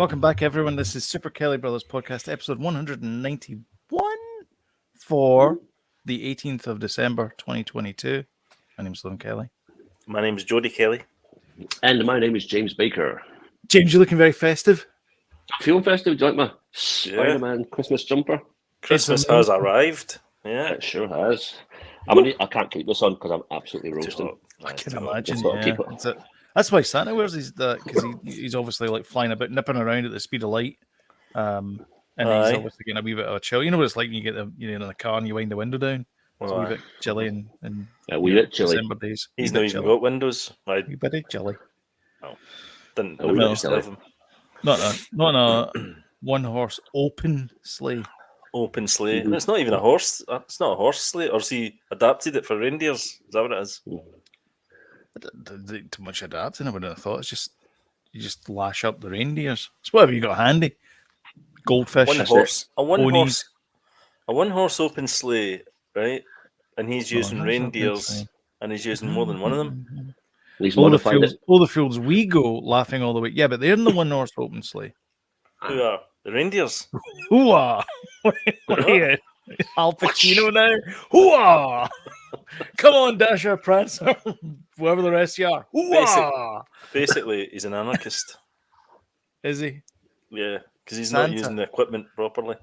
Welcome back, everyone. This is Super Kelly Brothers Podcast, episode 191 for the 18th of December, 2022. My name's Sloan Kelly. My name's Jody Kelly. And my name is James Baker. James, you're looking very festive. Feeling festive? Do you like my Spider-Man Christmas jumper? Christmas has arrived. Yeah, It sure has. I can't keep this on because I'm absolutely roasting. I can imagine. Just gotta Yeah. keep That's why Santa wears these, because he's obviously like flying about, nipping around at the speed of light. And he's obviously getting a wee bit of a chill. You know what it's like when you get in the car and you wind the window down? It's a wee bit chilly and a wee bit chilly. December days. He's not even got windows. Right? A bit chilly. No, didn't. A wee bit chilly. Not a one-horse open sleigh. Open sleigh. And it's not even a horse. It's not a horse sleigh. Or has he adapted it for reindeers? Is that what it is? Too much adapting, I wouldn't have thought. It's just you just lash up the reindeers. It's whatever you got handy. Goldfish. A one horse open sleigh, right? And he's using reindeers, and he's using more than one of them. He's all modified the fields we go laughing all the way. Yeah, but they're in the one horse open sleigh. Who are the reindeers? Hooah! What are you, Al Pacino now? Hooah! Come on, Dasher, Prancer, whoever the rest of you are. Hooah! Basically, he's an anarchist. Is he? Yeah, because he's Santa. not using the equipment properly.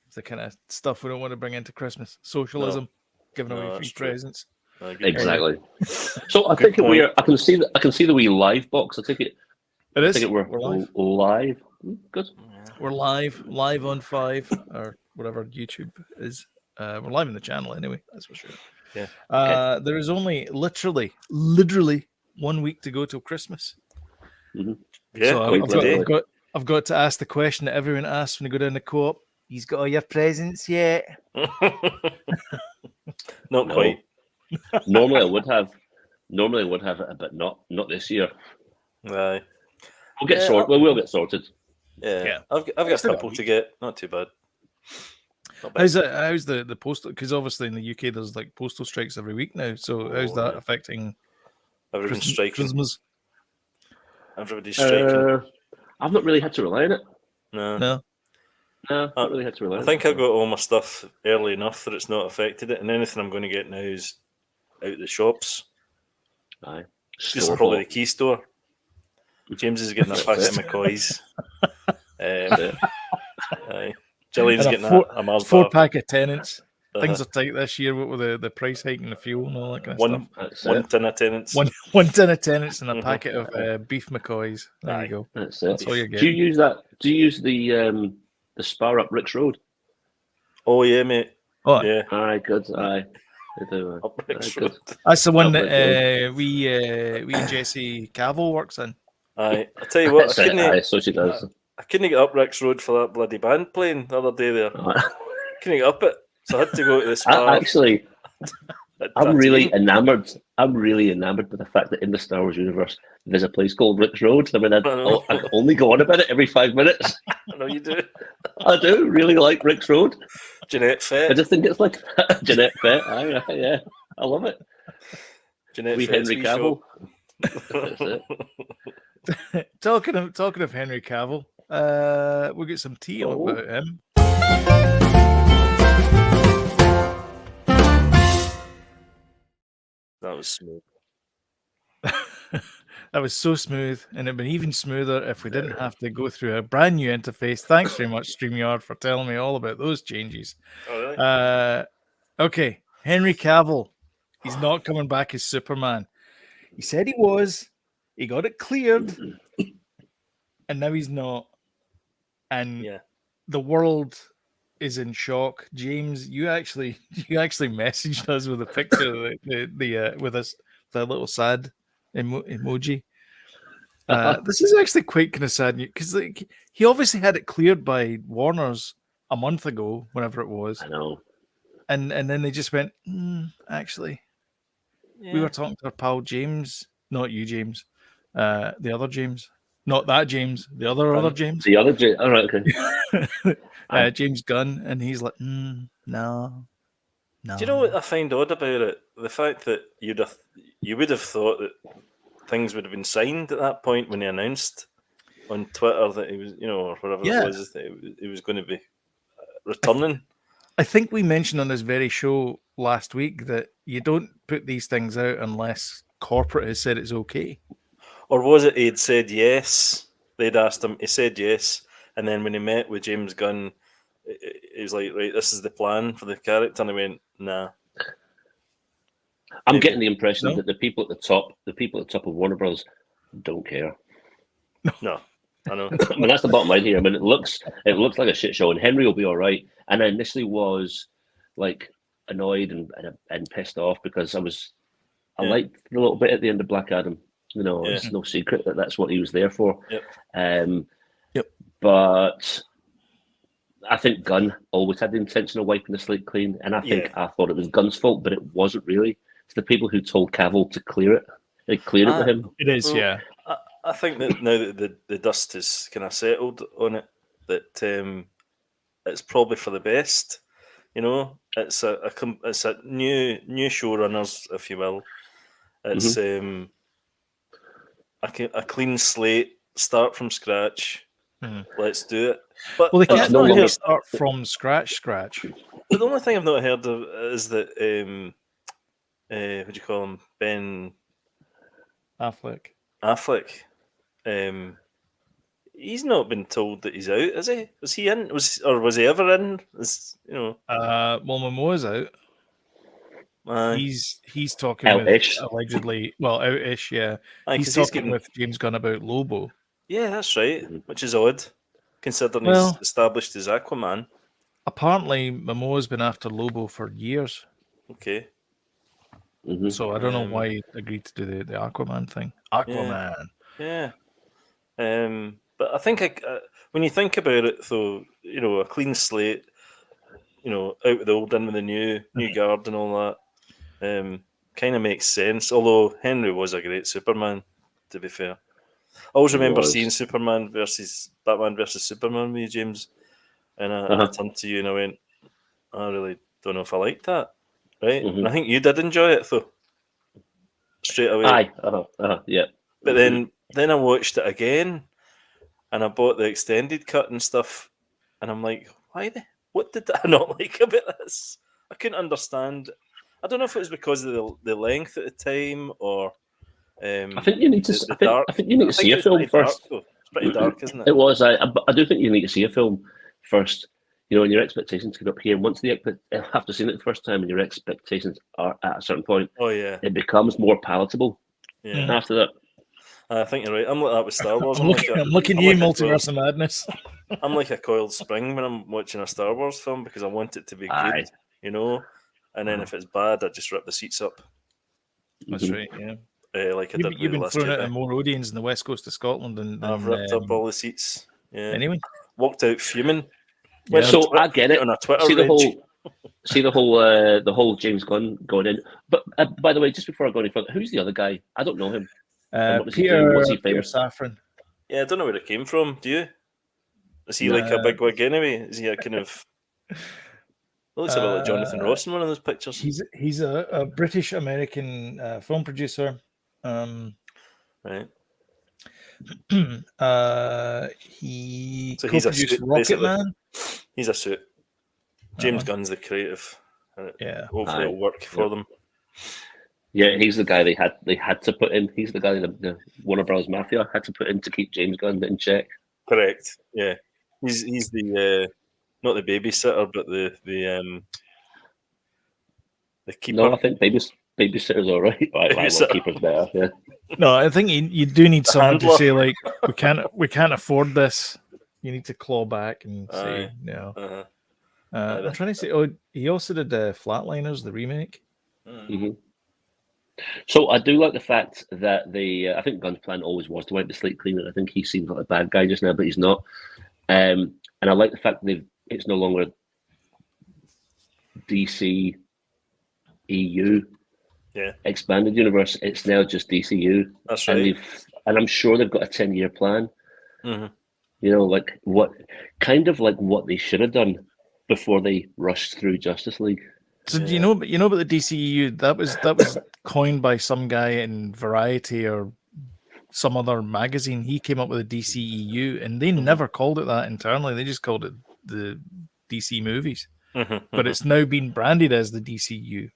It's the kind of stuff we don't want to bring into Christmas. Socialism, giving away free presents. Exactly. So I think I can see the wee live box. I think it. It is. I think we're live. Good. We're live on 5 or whatever YouTube is. We're live in the channel anyway. That's for sure. Yeah. There is only literally 1 week to go till Christmas. Mm-hmm. Yeah. So I've got to ask the question that everyone asks when they go down the co-op. He's got all your presents yet? Not quite. Normally I would have it, but not this year. Aye. We'll get sorted. We'll get sorted. Yeah. I've got a couple to get. Not too bad. How's the postal? Because obviously in the UK there's like postal strikes every week now. So how's that affecting everyone's striking? Christmas? Everybody's striking. I've not really had to rely on it. No. Not really had to rely on it. I think I got all my stuff early enough that it's not affected it, and anything I'm going to get now is out the shops. Aye. Just probably the key store. James is getting a packet of McCoys. Aye. Gillian's getting a Mars 4-pack of Tenants. Things are tight this year with the price hike and the fuel and all that kind of stuff. One tin of Tenants. One tin of Tenants and a packet of beef McCoys. There you go. That's it. That's all you're Do getting. you use that? Do you use the spar up Rick's Road? Oh yeah, mate. Oh yeah. Aye, good. Aye. I do. Up Rick's Road. That's the one that we and Jesse Cavill works in. Aye. I tell you what, so she does. I couldn't get up Rick's Road for that bloody band playing the other day there. Couldn't get up it. So I had to go to the spa. Actually, I'm really enamoured. I'm really enamoured with the fact that in the Star Wars universe, there's a place called Rick's Road. I mean, I can only go on about it every 5 minutes. I know you do. I do really like Rick's Road. Jeanette Fett. I just think it's like Jeanette Fett. Yeah, I love it. Jeanette Fett. Henry Cavill. That's it. Talking of Henry Cavill, we'll get some tea about him. That was smooth. That was so smooth, and it'd been even smoother if we didn't have to go through a brand new interface. Thanks very much, StreamYard, for telling me all about those changes. Oh, really? Okay, Henry Cavill. He's not coming back as Superman. He said he was. He got it cleared, and now he's not. And the world is in shock. James, you actually messaged us with a picture of with us the little sad emoji. This is actually quite kind of sad because he obviously had it cleared by Warner's a month ago, whenever it was. I know. And then they just went, actually, we were talking to our pal James, not you, James, the other James, not that James, the other James. The other James. All right, okay. James Gunn, and he's like, no. Do you know what I find odd about it? The fact that you would have thought that things would have been signed at that point when he announced on Twitter that he was, or whatever it was, that he was going to be returning. I think we mentioned on this very show last week that you don't put these things out unless corporate has said it's okay. Or was it he'd said yes? They'd asked him, he said yes, and then when he met with James Gunn, he was like, right, this is the plan for the character, and he went, nah. I'm getting the impression that the people at the top of Warner Bros. Don't care. No, I know. I mean, that's the bottom line here. I mean, it looks like a shit show, and Henry will be all right. And I initially was like annoyed and pissed off because I liked the little bit at the end of Black Adam. It's no secret that that's what he was there for. Yep. But I think Gunn always had the intention of wiping the slate clean, and I thought it was Gunn's fault, but it wasn't really. It's the people who told Cavill to clear it. They cleared it with him. It is, yeah. I think that now that the dust is kind of settled on it, that it's probably for the best. It's a new showrunners, if you will. It's a clean slate, start from scratch. Let's do it. But they can't really start from scratch. But the only thing I've not heard of is that what do you call him, Ben Affleck. He's not been told that he's out, is he? Was he in? Was he ever in? Well, Momoa's out. He's talking out-ish. with allegedly, out-ish, yeah. He's talking with James Gunn about Lobo. Yeah, that's right. Which is odd, considering he's established as Aquaman. Apparently, Momoa's been after Lobo for years. Okay. So I don't know why he agreed to do the Aquaman thing. Aquaman. Yeah. But I think when you think about it, though, a clean slate, out with the old, in with the new guard and all that, kind of makes sense. Although Henry was a great Superman, to be fair. I always remember seeing Batman versus Superman with you, James, and I turned to you and I went, I really don't know if I like that. Right, and I think you did enjoy it though. Straight away. Aye, yeah. But then I watched it again, and I bought the extended cut and stuff, and I'm like, what did I not like about this? I couldn't understand. I don't know if it was because of the length at the time or. I think you need to. I think you need to see a film first. It's pretty dark, isn't it? It was. I do think you need to see a film first. And your expectations get up here. Once after seeing it the first time, and your expectations are at a certain point, it becomes more palatable. Yeah. After that, I think you're right. I'm like that with Star Wars. I'm looking at you, Multiverse of Madness. I'm like a coiled spring when I'm watching a Star Wars film because I want it to be good, And then if it's bad, I just rip the seats up. That's right. Yeah. Like I did. You've been throwing out more audience in the west coast of Scotland than I've ripped up all the seats. Yeah. Anyway, walked out fuming. Yeah. So I get it. On a Twitter see the whole James Gunn going in. But by the way, just before I go any further, who's the other guy? I don't know him. Peter Safran. Yeah, I don't know where it came from. Do you? Is he like a big wig anyway? Is he a kind of? Looks a bit like Jonathan Ross in one of those pictures. He's a British American film producer. Right. He he's a suit, Rocketman. He's a suit. James Gunn's the creative. Hopefully it'll work for them. Yeah, he's the guy they had to put in. He's the guy the Warner Bros. Mafia had to put in to keep James Gunn in check. Correct. Yeah, he's the not the babysitter, but the keeper. No, I think babysitter's all right. Keeper's better. Yeah. No, I think you do need someone to say like we can't afford this. You need to claw back and say no. I'm trying to say. Oh, he also did Flatliners, the remake. Mm-hmm. So I do like the fact that I think Gunn's plan always was to wipe the slate clean, and I think he seems like a bad guy just now, but he's not. And I like the fact that it's no longer DC EU expanded universe. It's now just DCU. That's right. And I'm sure they've got a 10-year plan. Mm-hmm. Like what they should have done before they rushed through Justice League. So do you know about the DCU? That was coined by some guy in Variety or some other magazine. He came up with a DCEU, and they never called it that internally. They just called it the DC movies. But it's now been branded as the DCU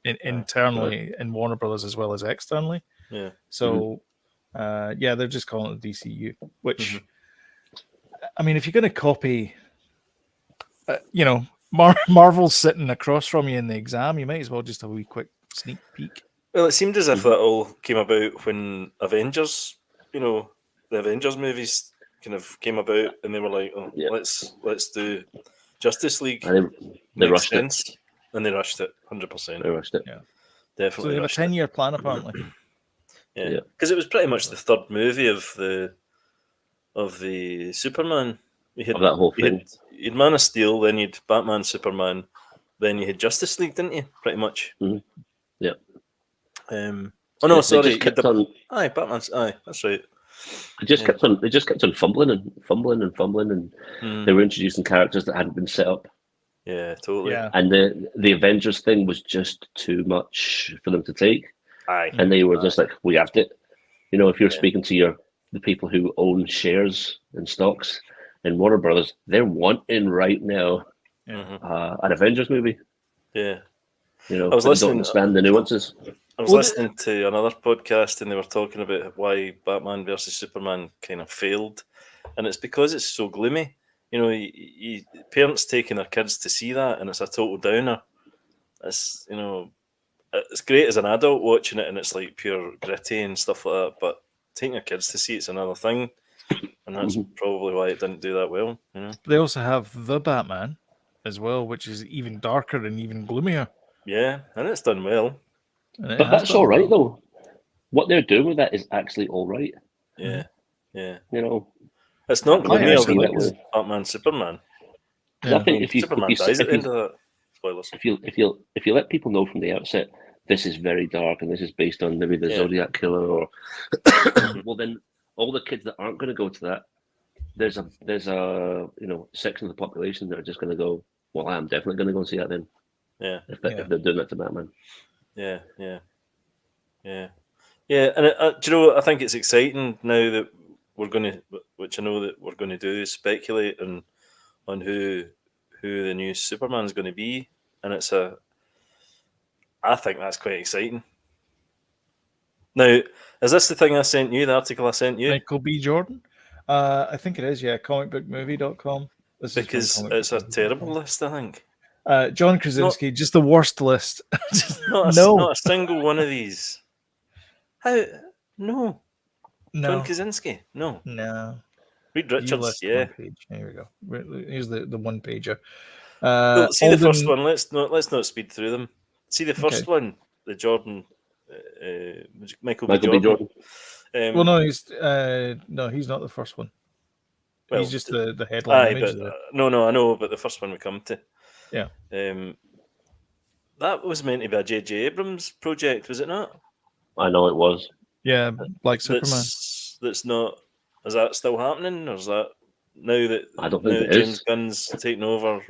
internally in Warner Brothers as well as externally. Yeah. So, they're just calling it DCU. Which, I mean, if you're going to copy, Marvel's sitting across from you in the exam, you might as well just have a wee quick sneak peek. Well, it seemed as if that all came about when Avengers, the Avengers movies kind of came about, and they were like, "Oh, let's do Justice League." And they rushed sense. it. And they rushed it, 100%. They rushed it. Yeah, definitely. So they have a 10-year plan apparently. Yeah, because it was pretty much the third movie of the Superman. You had Of that whole thing. You'd Man of Steel, then you'd Batman, Superman, then you had Justice League, didn't you? Pretty much. Mm-hmm. Yeah. Sorry. Just kept on. Aye, Batman's. Aye, that's right. They just kept on fumbling, and they were introducing characters that hadn't been set up. Yeah, totally. Yeah. And the Avengers thing was just too much for them to take. Aye. And they were just like, we have to. If you're speaking to the people who own shares and stocks in Warner Brothers, they're wanting right now an Avengers movie. Yeah. I was listening. Don't understand the nuances. I was listening to another podcast, and they were talking about why Batman versus Superman kind of failed, and it's because it's so gloomy. Parents taking their kids to see that, and it's a total downer. It's it's great as an adult watching it, and it's like pure gritty and stuff like that. But taking your kids to see it's another thing, and that's probably why it didn't do that well. They also have The Batman as well, which is even darker and even gloomier. Yeah, and it's done well. But that's all right though. What they're doing with that is actually all right. Yeah, yeah. It's not gloomy as like Batman Superman. Yeah. I think if you dies at the end of that. Spoilers. If you let people know from the outset this is very dark and this is based on maybe the Zodiac killer, or well, then all the kids that aren't going to go to that, there's a section of the population that are just going to go, well, I'm definitely going to go and see that then. Yeah. If they're doing that to Batman. Yeah. And do you know what? I think it's exciting now that we're going to, which I know that we're going to do, is speculate on who the new Superman's going to be, and I think that's quite exciting. Now, is this the thing I sent you? The article I sent you? Michael B. Jordan? I think it is. Yeah, comicbookmovie.com. Because it's a terrible list, I think. John Krasinski, just the worst list. Not a single one of these. How? No. John Krasinski? No. Reed Richards, yeah. Page. Here we go. Here's the one pager. See the first one. Let's not speed through them. See the first one, the Jordan, Michael B. Jordan. Well, no, he's not the first one. Well, he's just the headline image. No, I know, but the first one we come to. Yeah. That was meant to be a J.J. Abrams project, was it not? I know it was. Yeah, like Superman. That's not. Is that still happening, or is that now that I don't think James Gunn's taken over?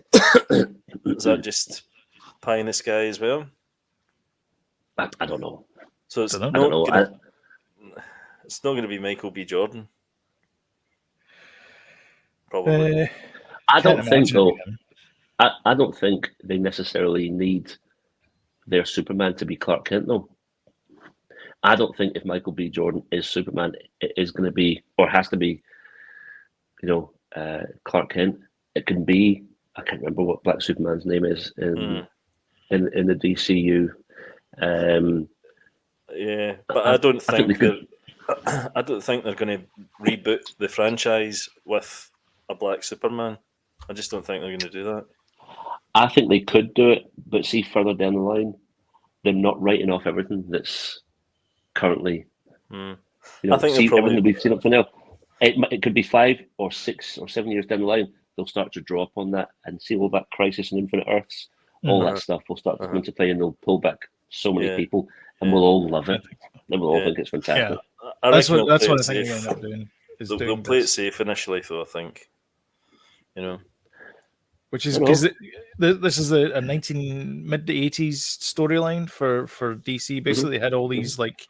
Is that just pie in the sky as well? I don't know. So it's I don't know. It's not going to be Michael B. Jordan. Probably. I don't think though. I don't think they necessarily need their Superman to be Clark Kent though. I don't think if Michael B. Jordan is Superman, it is going to be, or has to be, Clark Kent. It can be. I can't remember what Black Superman's name is in the DCU. Yeah, but I don't think they're going to reboot the franchise with a Black Superman. I just don't think they're going to do that. I think they could do it, but see further down the line, they're not writing off everything that's currently. I think see everything we've seen up to now. It could be 5 or 6 or 7 years down the line. They'll start to draw upon that and see all that Crisis and Infinite Earths, all that stuff will start to come into play, and they'll pull back so many people, and we'll all love it. And we'll all think it's fantastic. Yeah. That's what I think they end up doing. They'll play it safe initially, though. I think, which is because this is a mid to 80s storyline for DC. Basically, they had all these like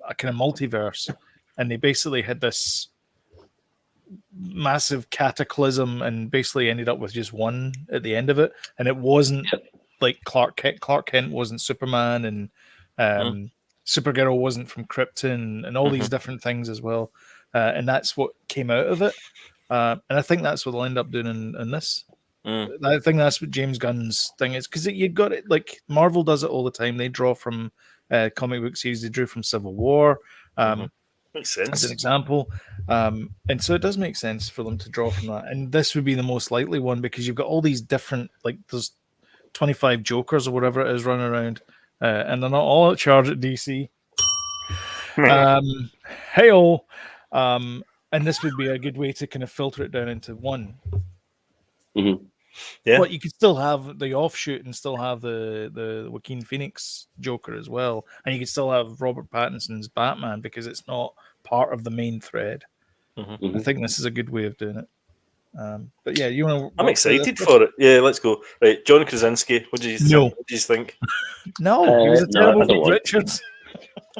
a kind of multiverse, and they basically had this massive cataclysm and basically ended up with just one at the end of it, and it wasn't like Clark Kent wasn't Superman, and Supergirl wasn't from Krypton, and all these different things as well, and that's what came out of it, and I think that's what they'll end up doing in this. I think that's what James Gunn's thing is, because you got it like Marvel does it all the time. They draw from comic book series. They drew from Civil War. Makes sense. As an example. And so it does make sense for them to draw from that. And this would be the most likely one because you've got all these different, like there's 25 Jokers or whatever it is running around, and they're not all at charge at DC. Hey-oh. And this would be a good way to kind of filter it down into one. Yeah. But you could still have the offshoot and still have the Joaquin Phoenix Joker as well. And you could still have Robert Pattinson's Batman because it's not part of the main thread. I think this is a good way of doing it. But yeah, you want to... I'm excited for it. Yeah, let's go. Right, John Krasinski, what do you think? No, he was a terrible Reed Richards.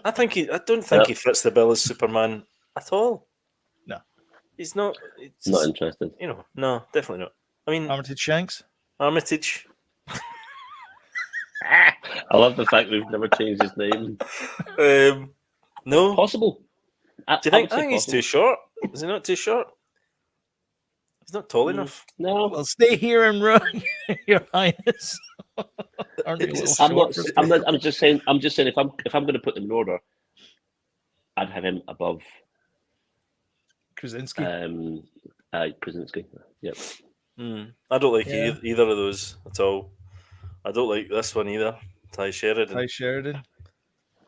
I don't think he fits the bill as Superman at all. No. He's not... Not interested. You know, no, definitely not. I mean, Armitage Shanks. Armitage. I love the fact we've never changed his name. No. Possible. Do you think? I think he's too short. Is he not too short? He's not tall enough. No. Well, stay here and run, Your Highness. I'm just saying. If I'm going to put them in order, I'd have him above Krasinski. Krasinski. Yep. I don't like either of those at all. I don't like this one either. Ty Sheridan.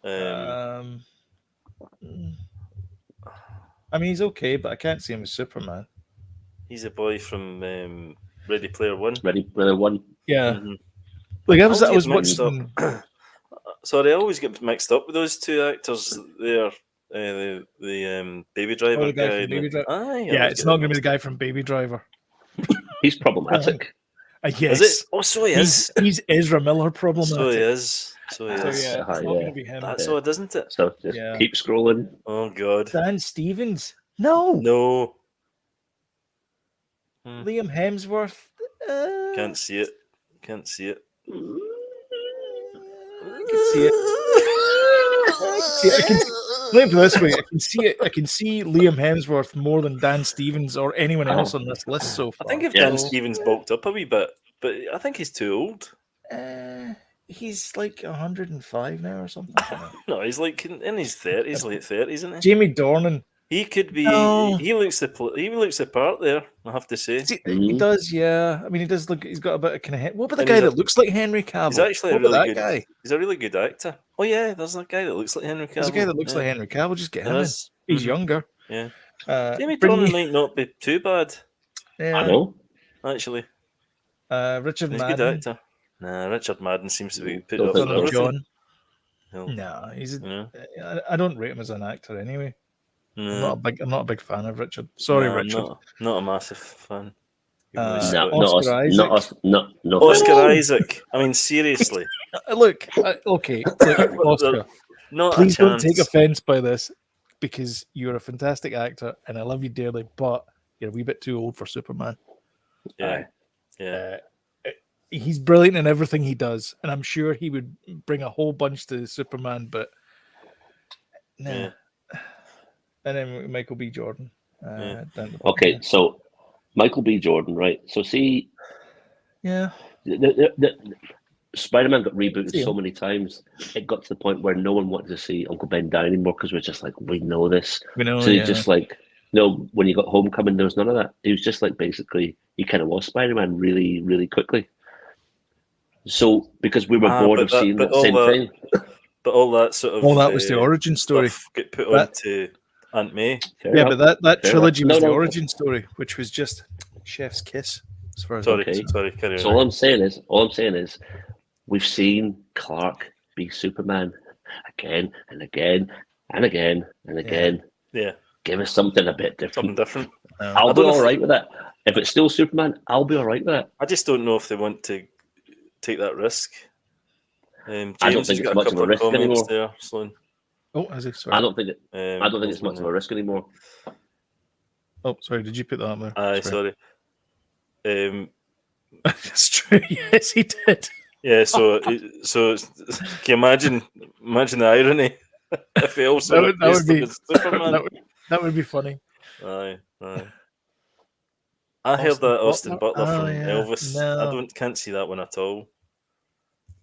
I mean, he's okay, but I can't see him as Superman. He's a boy from Ready Player One. Ready Player One. Yeah. Like I was watching. Sorry, I always get mixed up with those two actors. They're the Baby Driver the guy from Baby Driver. Yeah, it's not going to be the guy from Baby Driver. He's problematic. Yes. Is it? Oh, so he is. He's Ezra Miller problematic. So he is. So yeah, it's not going to be him. That's odd, isn't it? So just keep scrolling. Oh God. Dan Stevens. No. Liam Hemsworth. Can't see it. I can see it. Let me put it this way: I can see it. I can see Liam Hemsworth more than Dan Stevens or anyone else on this list so far. I think if Dan Stevens bulked up a wee bit, but I think he's too old. He's like 105 now or something. No, he's like in his 30s, late 30s, isn't he? Jamie Dornan. He could be. No. He looks the part there. I have to say. He does, yeah. I mean, he does look. He's got a bit of kind of. What about the guy that looks like Henry Cavill? He's actually a really good guy. He's a really good actor. Oh yeah, there's a guy that looks like Henry Cavill. There's a guy that looks like Henry Cavill. Just get him in. He's younger. Yeah. Jamie Dornan might not be too bad. Yeah. I know. Actually. Richard Madden. He's a good actor. Nah, Richard Madden seems to be put off. John. No, he's. I don't rate him as an actor anyway. No. I'm not a big fan of Richard. Sorry, Richard. Not a massive fan. Oscar Isaac. I mean, seriously. Look, okay, Oscar. Please don't take offense by this, because you're a fantastic actor and I love you dearly, but you're a wee bit too old for Superman. Yeah. He's brilliant in everything he does, and I'm sure he would bring a whole bunch to Superman, but no. Yeah. And then Michael B. Jordan. Okay, so Michael B. Jordan, right? So see, the Spider-Man got rebooted so many times. It got to the point where no one wanted to see Uncle Ben die anymore because we're just like, we know this. So you just like, when you got Homecoming, there was none of that. It was just like basically he kind of lost Spider-Man really, really quickly. So because we were bored of seeing that same thing. But all that sort of that was the origin story. Get put onto Aunt May. But that trilogy was the origin story, which was just chef's kiss. As far as sorry, carry on. So all I'm saying is, we've seen Clark be Superman again and again and again and again. Yeah. Give us something a bit different. Something different. I'll be all right with that. If it's still Superman, I'll be all right with that. I just don't know if they want to take that risk. James, I don't think it's much of a risk anymore. There, Sloan. Oh, is he? Sorry. I don't think it's much of a risk anymore. Oh, sorry. Did you put that up there? Aye, sorry. That's true. Yes, he did. Yeah, so can you imagine the irony if he also That would replaced him be- as Superman? That would be funny. Aye. I heard that Austin Butler Oh, from yeah. Elvis. No. Can't see that one at all.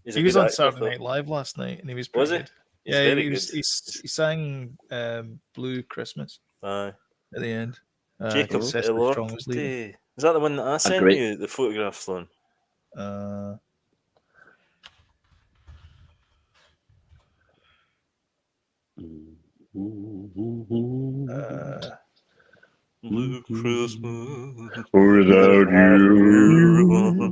He's a He was good on actor, Saturday though. Night Live last night, and he was Was pretty he? good. He's Yeah, very he good. he sang Blue Christmas Aye. at the end. Jacob Cecily Strong was leading. Elordi. Is that the one that I sent great- you the photographs on? Blue Christmas Without you.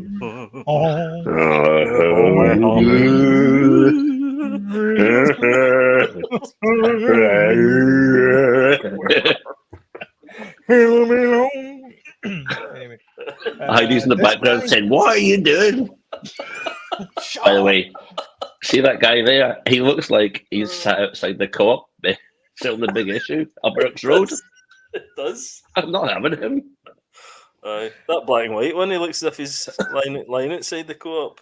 Anyway, Heidi's in the this background guy- saying, "What are you doing?" By the way, see that guy there? He looks like he's sat outside the co-op selling the big issue up Brooks Road. It does. I'm not having him. Aye. That black and white one, he looks as if he's lying outside the co-op.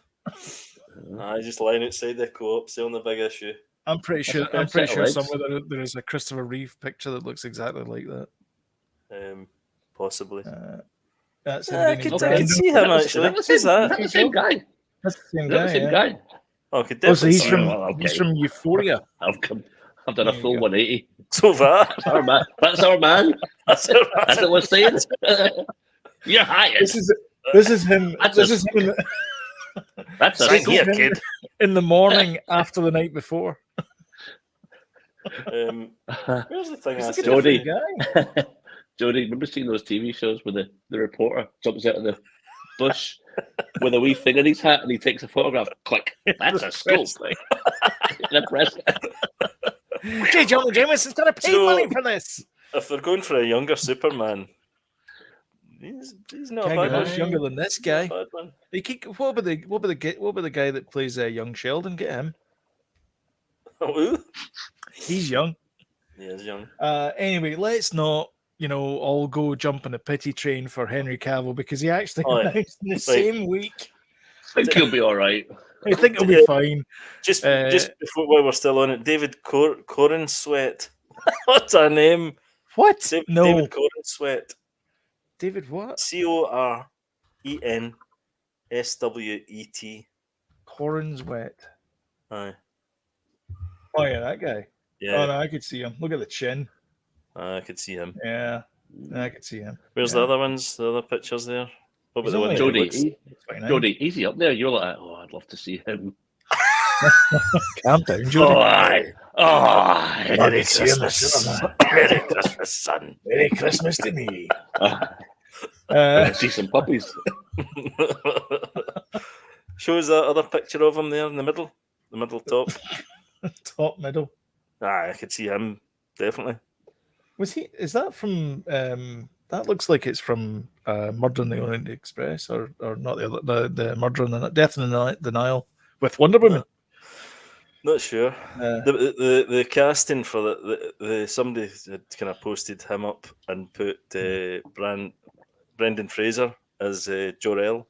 Aye, just lying outside the co-op selling the big issue. I'm pretty sure. fair I'm pretty set sure of legs. somewhere there is a Christopher Reeve picture that looks exactly like that. Possibly. That's him. I being could Brando. see him actually. Is Who's that that? the same guy? That's the same Is that guy. the same Yeah. guy? Oh, I could Oh, so definitely he's see from him. Oh, okay. he's from Euphoria. I've done a There you full go. 180. So that. That's our man. That's our man. That's That's what we're saying. You're hired. This is him. That's This a- is him That's a Right here, scoop. kid. in the morning after the night before. Where's the thing I He's said? like a Jody. different guy. Jodie, remember seeing those TV shows where the reporter jumps out of the bush with a wee thing in his hat and he takes a photograph? Click. That's a scoop. The press. J. Jonah Jameson's got to pay So- money for this. If they're going for a younger Superman, he's not a Can't bad get one. much younger than this guy. Not a bad one. What about the guy that plays young Sheldon? Get him. Oh, He's young. he is young. Anyway, let's not all go jump on a pity train for Henry Cavill because he actually Oh, yeah. announced in the same week. I think he'll be all right. I think he'll be fine. Just before while we're still on it, David Corin Sweat. What's her name? What? David Corin Sweat. David what? CORENSWET. Corin's wet. Aye. Oh yeah, that guy. Yeah, Oh no, I could see him. Look at the chin. I could see him. Yeah, I could see him. Where's Yeah. the other ones? The other pictures there? What about He's the one only- that Jodie, looks- He's 29. Jodie, easy up there. You're like, oh, I'd love to see him. Calm down, Oh, Jodie. aye. Oh, Merry Christmas. Merry Christmas, son. Merry Christmas to me. See some puppies. Shows that other picture of him there in the middle top. Top middle. I could see him definitely. Was he? Is that from? That looks like it's from Murder on the Orient Express, or not the Murder on the Death in the Nile with Wonder Woman. Not sure. The casting for the somebody had kind of posted him up and put Brendan Fraser as Jor-El.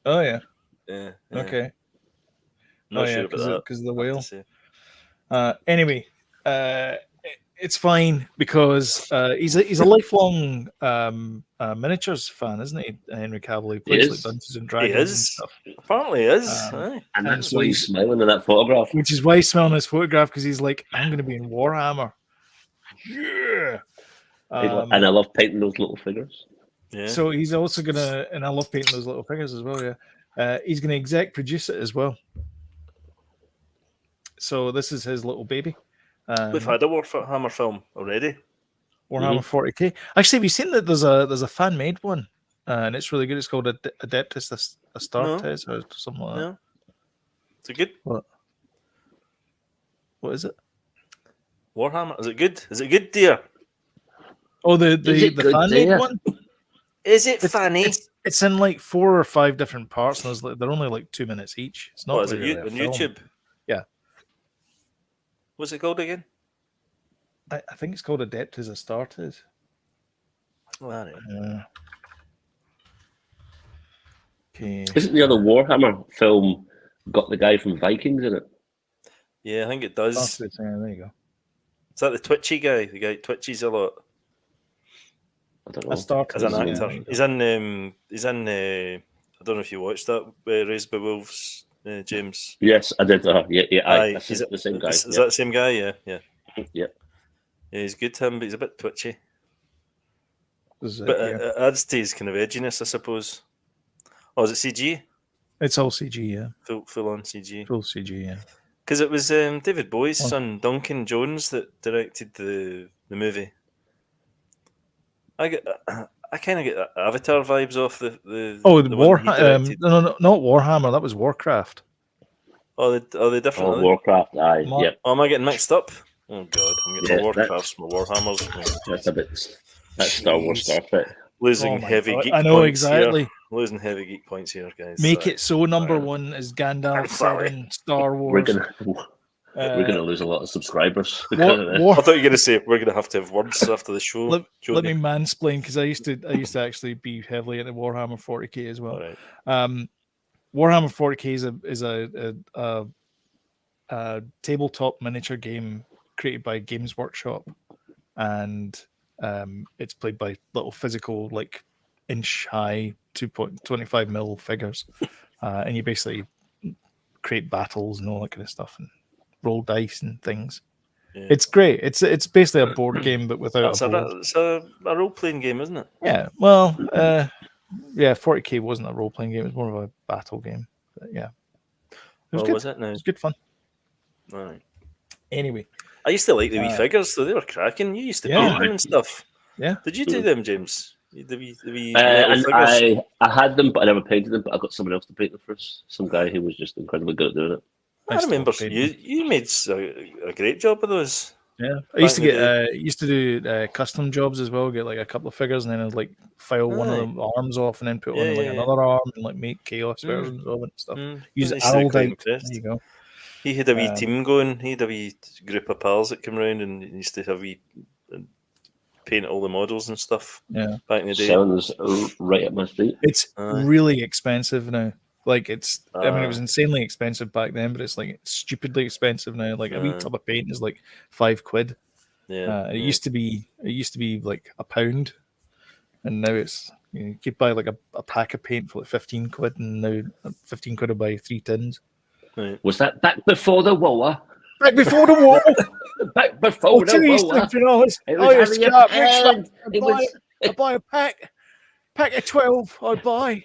Oh yeah. Yeah. Okay. Not oh yeah, sure about that. because of the I have whale. to say. Anyway, it's fine because he's a lifelong miniatures fan, isn't he? Henry Cavill. He plays like is. Dungeons and He Dragons and is. stuff. Apparently, he is. Um, aye. And that's so why he's smiling in that photograph. Which is why he's smelling his photograph because he's like, I'm going to be in Warhammer. Yeah. And I love painting those little figures. Yeah. So he's also gonna, and I love painting those little figures as well. Yeah, he's gonna exec produce it as well. So this is his little baby. We've had a Warhammer film already. Warhammer 40k. Actually, have you seen that? There's a fan made one, and it's really good. It's called Adeptus Astartes or something like that. No. Is it good? What is it? Warhammer. Is it good? Is it good, dear? Oh, the it good, fan made dear? one. Is it funny? It's in like 4 or 5 different parts, and they're only like 2 minutes each. It's not. What is it? really a On film. YouTube? Yeah. What's it called again? I think it's called Adept as Astartes. Oh, all right. Okay. Isn't the other Warhammer film got the guy from Vikings in it? Yeah, I think it does. Astartes, yeah, there you go. Is that the twitchy guy? The guy that twitches a lot I don't know. Astartes, as an yeah, actor. there you go. He's in. I don't know if you watched that Raised by Wolves, James. Yes, I did. Yeah, Aye, that's is the same guy. Is that the same guy? Yeah. Yeah. Yeah, he's good, him, but he's a bit twitchy. This is But it, yeah. it adds to his kind of edginess, I suppose. Oh, is it CG? It's all CG, yeah. Full on CG. Full CG, yeah. Because it was David Bowie's Oh. son, Duncan Jones, that directed the movie. I kind of get Avatar vibes off the Oh, the one he Warhammer. directed. No, not Warhammer. That was Warcraft. Are they different? Oh, are they? Warcraft. Aye, Mar- yep. Oh, am I getting mixed up? Oh God, I'm getting Yeah, my Warcrafts, my Warhammers. Oh, That's a bit. That's Star Wars, Jeez. Star Trek. losing Oh my heavy God, geek I know points exactly. here. Losing heavy geek points here, guys. Make Sorry. it so number one as Gandalf said Sorry. in Star We're Wars. gonna lose a lot of subscribers because of this. I thought you were going to say we're going to have words after the show. Let Jody. me mansplain because I used to actually be heavily into Warhammer 40k as well. All right. Warhammer 40k is a tabletop miniature game created by Games Workshop, and it's played by little physical, like inch high 2.25 mil figures, and you basically create battles and all that kind of stuff and roll dice and things. Yeah. It's great. It's basically a board game but without It's a board. it's a role playing game, isn't it? Yeah, well, yeah, 40k wasn't a role playing game; it was more of a battle game. But yeah, it was good. Was it now? It was good fun. All right. Anyway, I used to like the wee figures, though. They were cracking. You used to Yeah. paint them and stuff. Yeah. Did you do them, James? The wee And little figures? I had them, but I never painted them. But I got someone else to paint them first. Some guy who was just incredibly good at doing it. I remember still you made a great job of those. yeah, I used to Back in get the used to do custom jobs as well. Get like a couple of figures, and then I'd like file one of Aye. the arms off, and then put Yeah, on like yeah, yeah. another arm, and like make chaos Mm. versions of it and stuff. Use I used to be Araldite. quite There impressed. you go. He had a wee Um, team going. He had a wee group of pals that came round and used to have paint all the models and stuff Yeah, back in the day. Sounds right up my street. it's Aye. really expensive now. Like it's, I mean, it was Aye. insanely expensive back then, but it's like stupidly expensive now. Like a wee Aye. tub of paint is like £5. Yeah, It used to be like £1, and now it's you could buy like a pack of paint for like £15, and now £15 will buy 3 tins. right. Was that back before the war? Back before the war, Back before the $2 war. $3. It Oh, was you having a scrap, rich pound. I buy, I buy a pack of 12. I buy.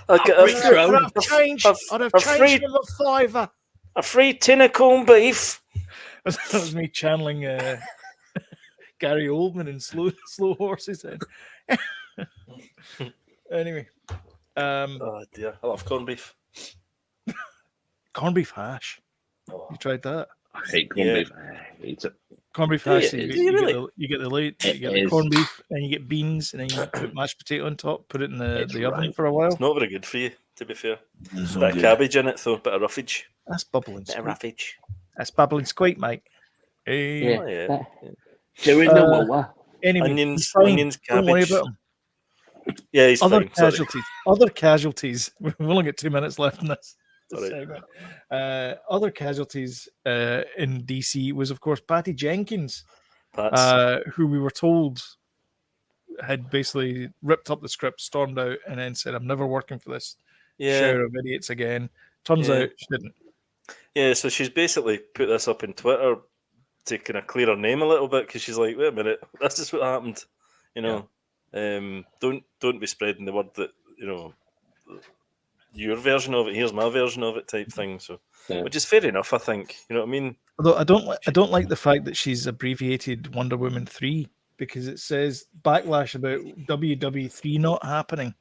I'd get Rich round. I'd have changed. I'd have a changed free- him a £5. a free tin of corned beef. That was me channeling Gary Oldman in slow horses. Then. Anyway, Oh dear, I love corned beef. corned beef hash. Oh. You tried that? I hate corned Yeah. beef. I hate it. Corned beef Do you- hash. do you really? You get the light, you It get the is. corned beef, and you get beans, and then you put mashed potato on top. Put it in It's the oven right. for a while. It's not very good for you, to be fair. So Bit of good. cabbage in it, though. Bit of roughage. That's bubbling Bit of squeak. roughage. That's bubbling squeak, mate. Hey. Yeah. Oh, yeah. During the Uh, war. Anyway, Onions, he's fine. onions, Don't worry cabbage. about him. Yeah, he's Other fine. Sorry. casualties. Other casualties. We've only got 2 minutes left in this Sorry. segment. Other casualties in DC was, of course, Patty Jenkins, Pats. who we were told had basically ripped up the script, stormed out, and then said, "I'm never working for this Yeah. shower of idiots again." Turns Yeah. out she didn't. Yeah, so she's basically put this up on Twitter to kind of clear her name a little bit because she's like, wait a minute, this is what happened. You know, don't be spreading the word that, you know, your version of it, here's my version of it type thing. So, Yeah. which is fair enough, I think. You know what I mean? Although I don't like the fact that she's abbreviated Wonder Woman 3 because it says backlash about WW3 not happening.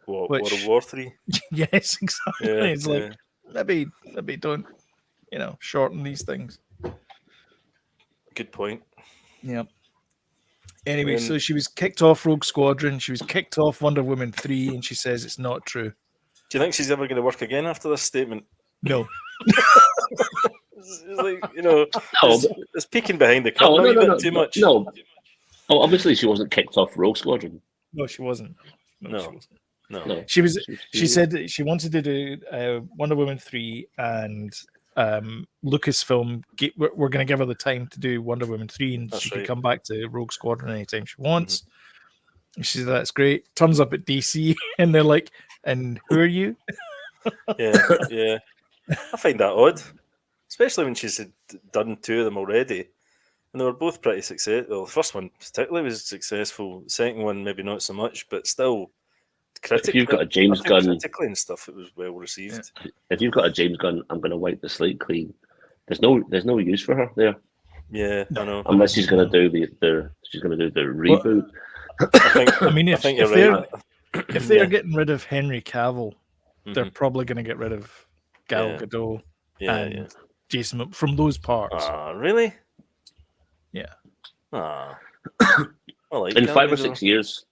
What, Which- World of War 3? Yes, exactly. Yeah, It's like maybe don't shorten these things. Good point. Yeah. Anyway, Um, so she was kicked off Rogue Squadron. She was kicked off Wonder Woman 3, and she says it's not true. Do you think she's ever going to work again after this statement? No. It's like, you know, No, it's peeking behind the curtain a bit too much. No. Oh, obviously she wasn't kicked off Rogue Squadron. No, she wasn't. No. She wasn't. No. She was. She said that she wanted to do Wonder Woman 3 and Lucasfilm. We're going to give her the time to do Wonder Woman 3, and That's she right. can come back to Rogue Squadron anytime she wants. She said that's great. Turns up at DC, and they're like, "And who are you?" Yeah. I find that odd, especially when she's done 2 of them already, and they were both pretty successful. Well, the first one particularly was successful. The second one maybe not so much, but still. If you've got a James Gunn, critically and stuff, it was well received. Yeah. If you've got a James Gunn, I'm going to wipe the slate clean. There's no use for her there. Yeah, I know. Unless she's going to do the reboot. If they're getting rid of Henry Cavill, they're probably going to get rid of Gal Gadot and Jason from those parts. Really? Yeah. In 5 or 6 years,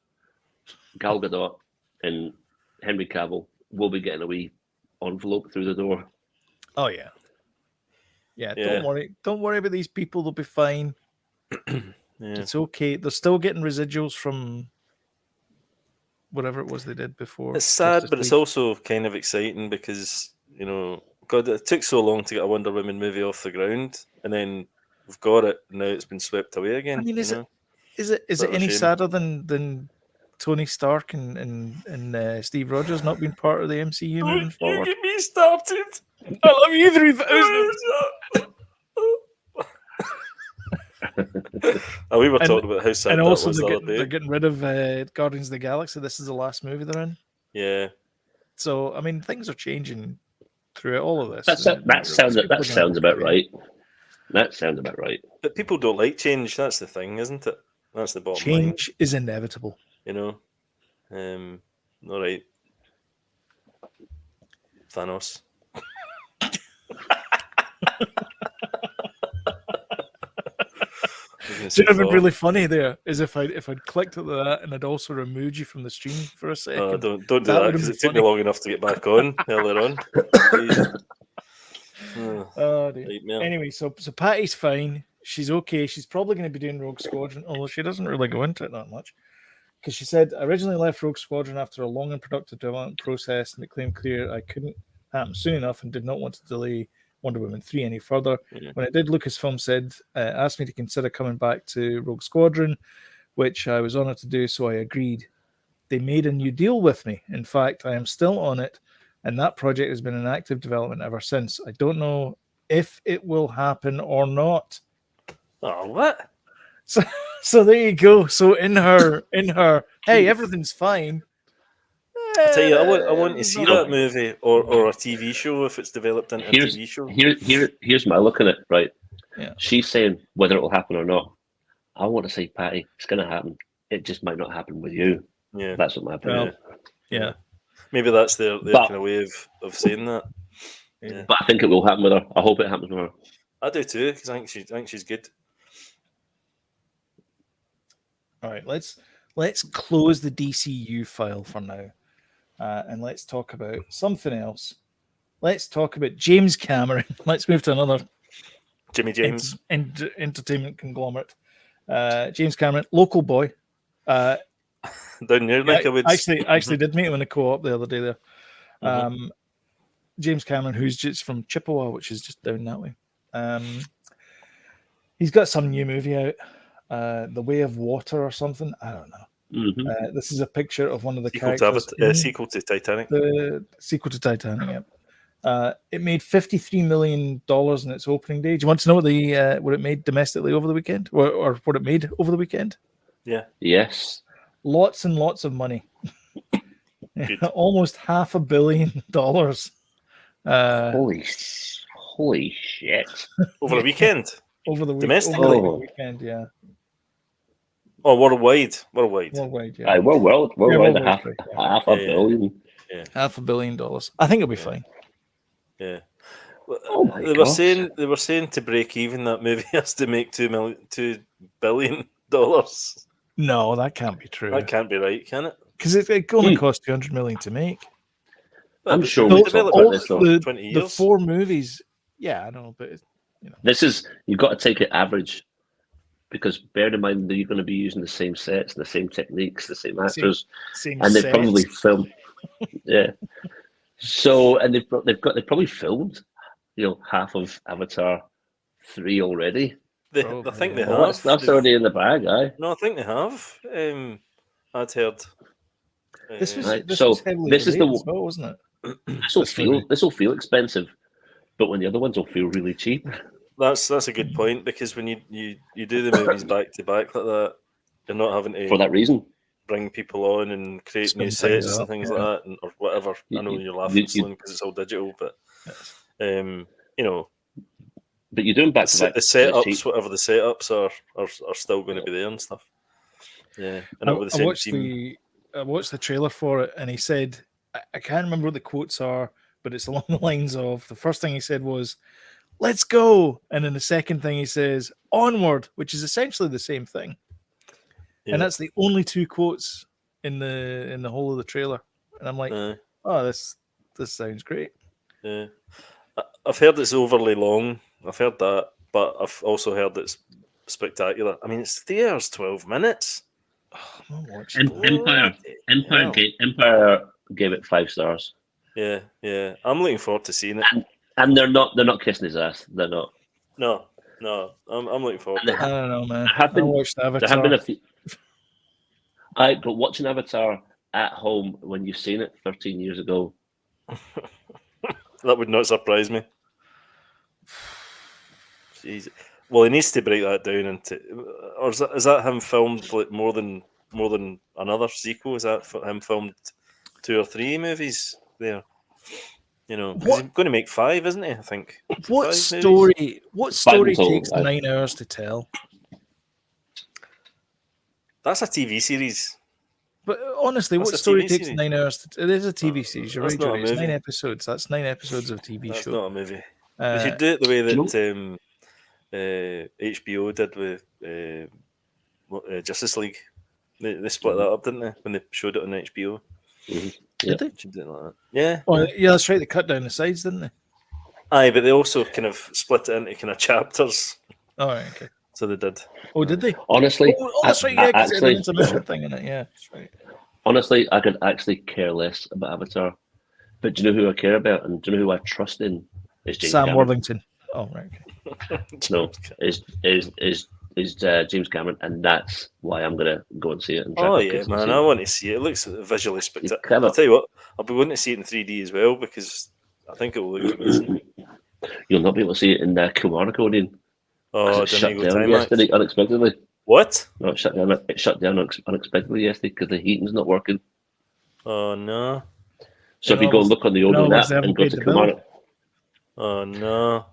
Gal Gadot and Henry Cavill will be getting a wee envelope through the door. Oh yeah. Don't worry about these people. They'll be fine. It's okay. They're still getting residuals from whatever it was they did before. It's sad, but it's also kind of exciting because, you know, God, it took so long to get a Wonder Woman movie off the ground, and then we've got it. And now it's been swept away again. I mean, is it any sadder than Tony Stark and Steve Rogers not being part of the MCU moving forward? You get me started. I love you 3000. We were talking about how sad and that also was the other day. They're getting rid of Guardians of the Galaxy. This is the last movie they're in. Yeah. So I mean, things are changing throughout all of this. That sounds about right. That sounds about right. But people don't like change. That's the thing, isn't it? That's the bottom line. Change is inevitable. You know. All right. Thanos. It would have been really funny there is if I'd clicked at that and I'd also removed you from the stream for a second. Don't do that because it took me long enough to get back on earlier on. Dear. Anyway, so Patty's fine. She's okay. She's probably going to be doing Rogue Squadron, although she doesn't really go into it that much. Because she said, I originally left Rogue Squadron after a long and productive development process, and it claimed clear I couldn't happen soon enough and did not want to delay Wonder Woman 3 any further. When I did, Lucasfilm said, asked me to consider coming back to Rogue Squadron, which I was honored to do, so I agreed. They made a new deal with me. In fact, I am still on it, and that project has been in active development ever since. I don't know if it will happen or not. Oh, what? So there you go. So in her, hey, everything's fine. I tell you, I want to see that movie or a TV show if it's developed into a TV show. Here's my look at it, right? Yeah. She's saying whether it will happen or not. I want to say, Patty, it's going to happen. It just might not happen with you. Yeah, that's what my opinion. Yeah, maybe that's their kind of way of saying that. Yeah. But I think it will happen with her. I hope it happens with her. I do too, because I think she's good. All right, let's close the DCU file for now, and let's talk about something else. Let's talk about James Cameron. Let's move to another Jimmy James entertainment conglomerate. James Cameron, local boy. Down your neck of woods. Actually did meet him in the co-op the other day there. James Cameron, who's just from Chippewa, which is just down that way. He's got some new movie out. The Way of Water or something. I don't know. This is a picture of one of the characters. Sequel to Titanic. The sequel to Titanic. Yeah. It made $53 million in its opening day. Do you want to know what it made domestically over the weekend, or what it made over the weekend? Yeah. Yes. Lots and lots of money. Almost $500 million. Holy shit! Over the weekend. Over the domestically weekend, yeah. Oh, worldwide. Worldwide, yeah. Worldwide, half a billion. Yeah. $500 million. I think it'll be fine. Yeah. They were saying to break even, that movie has to make $2 billion. No, that can't be true. That can't be right, can it? Because it only cost $200 million to make. I'm sure we talked about this though. 20 years. The 4 movies, yeah, I don't know, but You've got to take it average, because bear in mind that you're going to be using the same sets, the same techniques, the same actors, Same and they've sets. probably filmed. Yeah. So, and they've probably filmed, half of Avatar 3 already. I Probably, think they yeah. have. That's already in the bag, aye. No, I think they have. I'd heard. This was Right, this so was heavily this is delayed the- as well, wasn't it? This will feel expensive, but when the other ones will feel really cheap. That's a good point, because when you do the movies back to back like that, you're not having to For that reason, bring people on and create Spin new things sets and up, things yeah. like that, or whatever. I know you're laughing, Sloan, because it's all digital, but but you're doing back the to back. setups, whatever the setups are still going to be there and stuff. Yeah, and with the I same watched team. I watched the trailer for it, and he said, I can't remember what the quotes are, but it's along the lines of, the first thing he said was, "Let's go," and then the second thing he says, "Onward," which is essentially the same thing. Yeah. And that's the only two quotes in the whole of the trailer. And I'm like, oh, this sounds great. Yeah, I've heard it's overly long. I've heard that, but I've also heard it's spectacular. I mean, it's 3 hours 12 minutes. Oh, I'm not watching. Empire gave it 5 stars. Yeah. I'm looking forward to seeing it. And they're not kissing his ass. They're not. No. I'm looking forward to it. I don't know, man. I watched Avatar. There have been a few. But watching Avatar at home when you've seen it 13 years ago, that would not surprise me. Jeez. Well, he needs to break that down into, or is that him filmed like more than another sequel? Is that him filmed 2 or 3 movies there? 'cause he's going to make 5, isn't he? I think. What 5 story? movies? What story total, takes 9 hours to tell? That's a TV series. But honestly, That's what a story TV takes series. 9 hours to? It is a TV series. You're That's right, not a Joey. It's 9 movie. episodes. That's 9 episodes of TV That's show. not a movie. They should do it the way that HBO did with Justice League. They split that up, didn't they? When they showed it on HBO. Mm-hmm. Did they? Should do it like that. Yeah. Oh, yeah, that's right. They cut down the sides, didn't they? Aye, but they also kind of split it into kind of chapters. Oh, right, okay. So they did. Oh, did they? honestly, Oh, that's right. Yeah, because actually, it's a mission thing in it. Yeah, that's right. honestly, I could actually care less about Avatar. But do you know who I care about, and do you know who I trust in? Is James Sam Cameron. Worthington. Oh, right. Okay. No, is James Cameron, and that's why I'm gonna go and see it. And Oh yeah, man! I want to see it. It looks visually spectacular. clever. I'll tell you what, I'll be wanting to see it in 3D as well, because I think it will look amazing. You'll not be able to see it in Kilmarnock. Oh, It shut didn't go down time yesterday unexpectedly. What? No, it shut down unexpectedly yesterday because the heating's not working. Oh no! So if you go and look on the Odeon app and go to Kilmarnock, Oh no!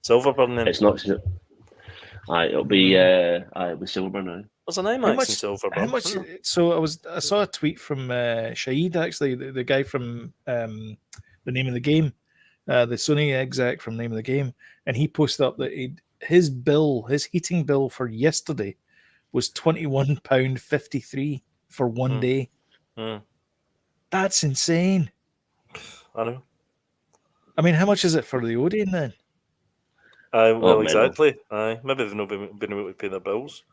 Silverburn then. it's not. It'll be Silverburn now. There's an IMAX in Silverburn. How much? So I saw a tweet from Shahid, actually, the guy from the Name of the Game, the Sony exec from Name of the Game, and he posted up that his heating bill for yesterday was £21.53 for one day. That's insane. I know. I mean, how much is it for the Odeon then? Well, exactly. Aye, maybe they've not been able to pay their bills.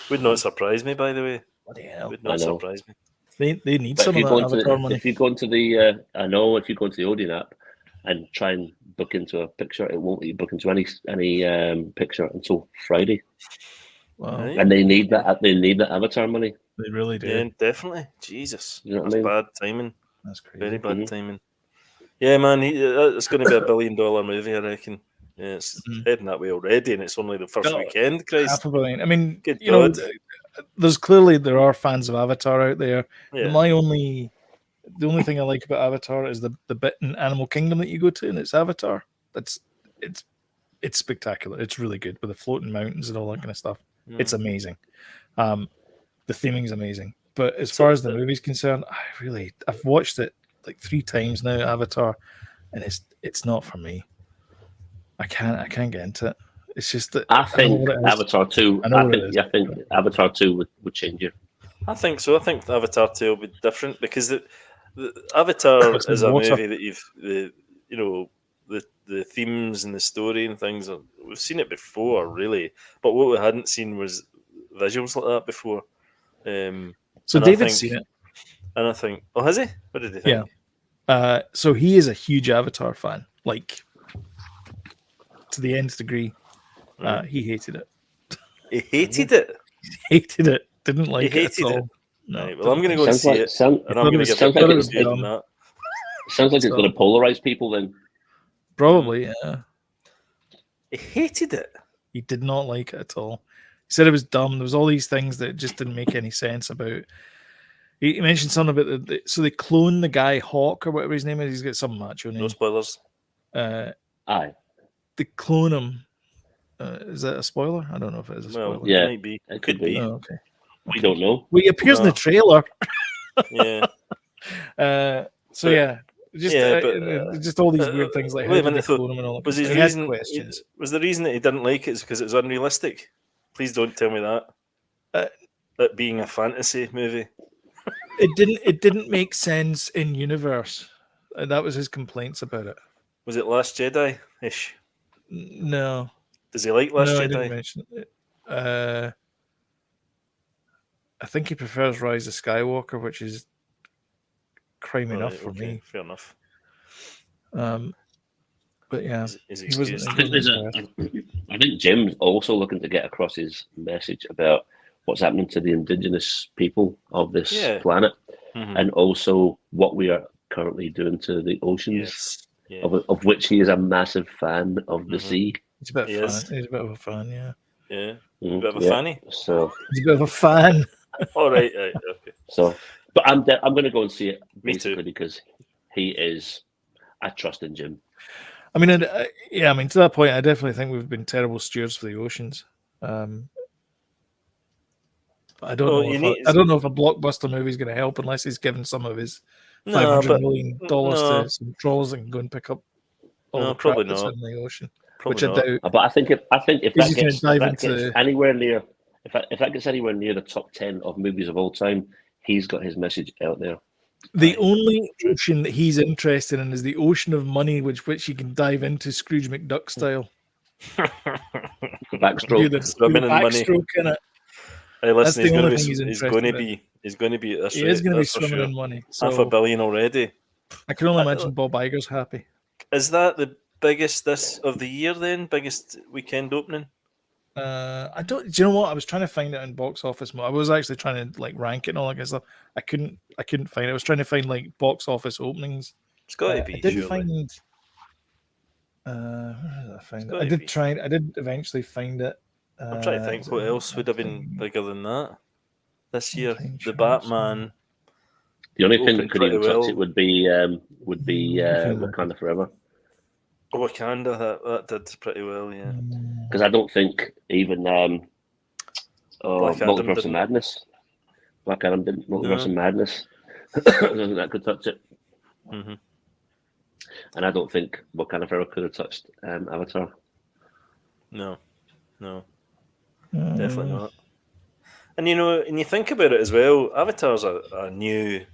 Would not surprise me, by the way. Bloody hell. Would not surprise me. They need But some of that Avatar money. if you go into the, I know if you go into the Odeon app and try and book into a picture, it won't let you book into any picture until Friday. Wow. Right. And they need that. They need that Avatar money. They really do. Yeah, definitely. Jesus, You know what that's I mean? bad timing. That's crazy. Very bad timing. Yeah, man, it's going to be $1 billion movie, I reckon. Yeah, it's heading that way already, and it's only the first weekend. Christ, $500 million. I mean, Good you know, God. there are fans of Avatar out there. Yeah. The only thing I like about Avatar is the bit in Animal Kingdom that you go to, and it's Avatar. It's spectacular. It's really good with the floating mountains and all that kind of stuff. It's amazing. The theming is amazing. But as far as the movie's concerned, I've watched it like 3 times now, Avatar, and it's not for me. I can't get into it. It's just that I think Avatar 2. I think Avatar 2 would change you. I think so. I think Avatar 2 will be different, because the Avatar is a movie that the the themes and the story and things. We've seen it before, really, but what we hadn't seen was visuals like that before. So and David's seen it. And I think, oh, has he? What did he think? Yeah. So he is a huge Avatar fan, like to the nth degree. He hated it. He hated it. Hated it. Didn't like He it at hated it. all. No. Right, well, I'm going to go and see it, and I'm going to give sounds a like big it's review on that. Sounds like it's going to polarize people then. Probably, yeah. He hated it. He did not like it at all. He said it was dumb. There was all these things that just didn't make any sense about. He mentioned something about so they clone the guy Hawk or whatever his name is. He's got some macho name. No spoilers. Aye. They clone him. Is that a spoiler? I don't know if it is a spoiler. Well, yeah, it might be. It could be. Oh, okay. We don't know. Well, he appears in the trailer. Yeah. So yeah, just all these weird things like how did they clone him and all that. Was his reason? Was the reason that he didn't like it is because it was unrealistic? Please don't tell me that. That being a fantasy movie. It didn't make sense in universe. That was his complaints about it. Was it Last Jedi ish? No. Does he like Last Jedi? I didn't mention it. I think he prefers Rise of Skywalker, which is crime enough for me. Fair enough. But yeah, he wasn't I think Jim's also looking to get across his message about what's happening to the indigenous people of this planet, and also what we are currently doing to the oceans, of which he is a massive fan of the sea. He's a bit of a fan, yeah. Yeah. A bit of a fanny. So he's a bit of a fan. All right, okay. So, but I'm going to go and see it basically because he is. I trust in Jim. I mean, to that point, I definitely think we've been terrible stewards for the oceans. I don't know if a blockbuster movie is going to help unless he's given some of his $500 million to some trolls and go and pick up all the crap that's in the ocean. Which I doubt. But I think if that gets anywhere near, if that gets anywhere near the top 10 of movies of all time, he's got his message out there. The only ocean that he's interested in is the ocean of money, which he can dive into Scrooge McDuck style. Backstroke, swimming in money. In it. Hey, listen, he's going to be. He's going to be. He is going to be swimming in money. So $500 million already. I can only imagine Bob Iger's happy. Is that the biggest of the year then? Biggest weekend opening? I don't. Do you know what? I was trying to find it in box office. I was actually trying to rank it and all that kind of stuff. I couldn't find it. I was trying to find box office openings. It's got to be. I didn't find. Where did I find it? I did eventually find it. I'm trying to think what else would have been bigger than that this year. The Batman. The only thing that could even touch it would be Wakanda Forever. Wakanda, that did pretty well, yeah. Because I don't think even Multiverse of Madness, Black Adam didn't. Multiverse of Madness, I don't think that could touch it. Mm-hmm. And I don't think Wakanda Forever could have touched Avatar. No, definitely not. And and you think about it as well, Avatar's a new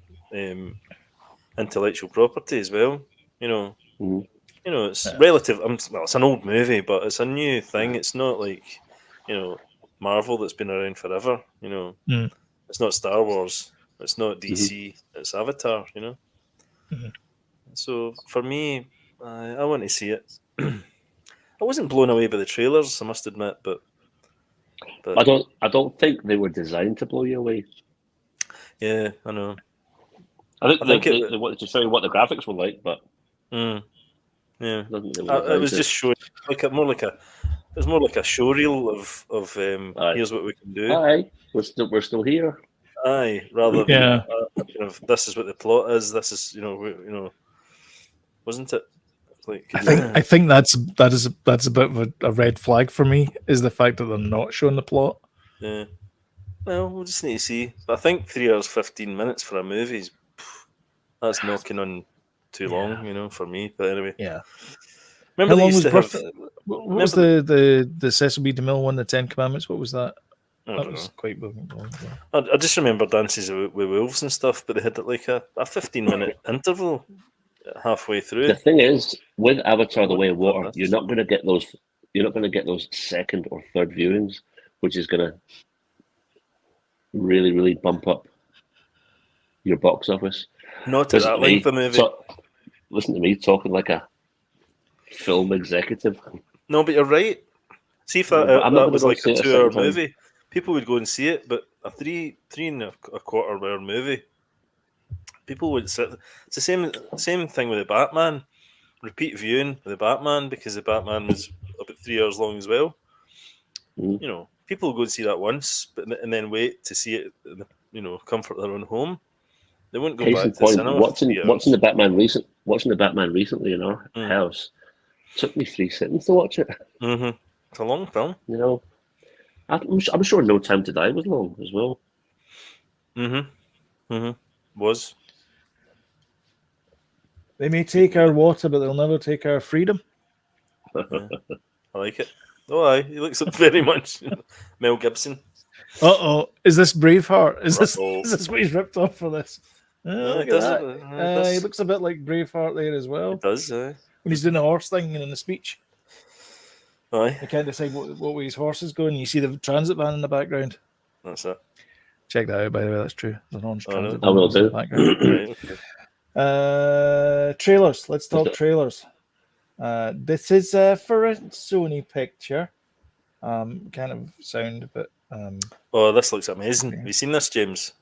intellectual property as well. It's relative. It's an old movie, but it's a new thing. It's not like Marvel that's been around forever. It's not Star Wars. It's not DC. It's Avatar. So for me, I want to see it. I wasn't blown away by the trailers, I must admit, but I don't think they were designed to blow you away. Yeah, I know. I think they wanted to show you what the graphics were like, but yeah, it was just showing it was more like a showreel of here's what we can do. Aye, we're still here. Aye, rather than this is what the plot is. This is wasn't it? I think that's a bit of a red flag for me, is the fact that they're not showing the plot. Yeah. Well, we'll just need to see. But I think 3 hours 15 minutes for a movie that's knocking on too long, for me. But anyway. Yeah. Remember how long was what was the Cecil B. DeMille one, the 10 Commandments? What was that? That was quite long. I just remember Dances with Wolves and stuff, but they had like a 15-minute interval halfway through. The thing is, with Avatar: The Way of Love Water, this. you're not going to get those. You're not going to get those second or third viewings, which is going to really, really bump up your box office. Not at that length of movie. Listen to me talking like a film executive. No, but you're right. See if that, But I'm not that gonna was go like see a it a 2 hour second time. movie, people would go and see it. But a three and a quarter hour movie, people would sit. It's the same thing with the Batman. Repeat viewing with the Batman, because the Batman was about 3 hours long as well. Mm. You know, people will go and see that once, and then wait to see it in the comfort of their own home. They wouldn't go Case back in to the point, cinema. watching the Batman recently in our Mm. house took me 3 sittings to watch it. Mm-hmm. It's a long film. You know, I'm sure No Time to Die was long as well. Mm-hmm. Mm-hmm. Was. They may take our water, but they'll never take our freedom. Yeah. I like it. Oh, aye. He looks very much Mel Gibson. Is this Braveheart? Is Uh-oh. this what he's ripped off for this? Look it at does that. it does. He looks a bit like Braveheart there as well. It does, When he's doing the horse thing and in the speech. Aye. I can't decide what way his horse is going. You see the transit van in the background. That's it. Check that out, by the way. That's true. There's an orange transit I will van in the do. background. Right, okay. Trailers. Let's talk trailers. This is for a Sony picture. Kind of sound a bit. Oh, this looks amazing. Have you seen this, James?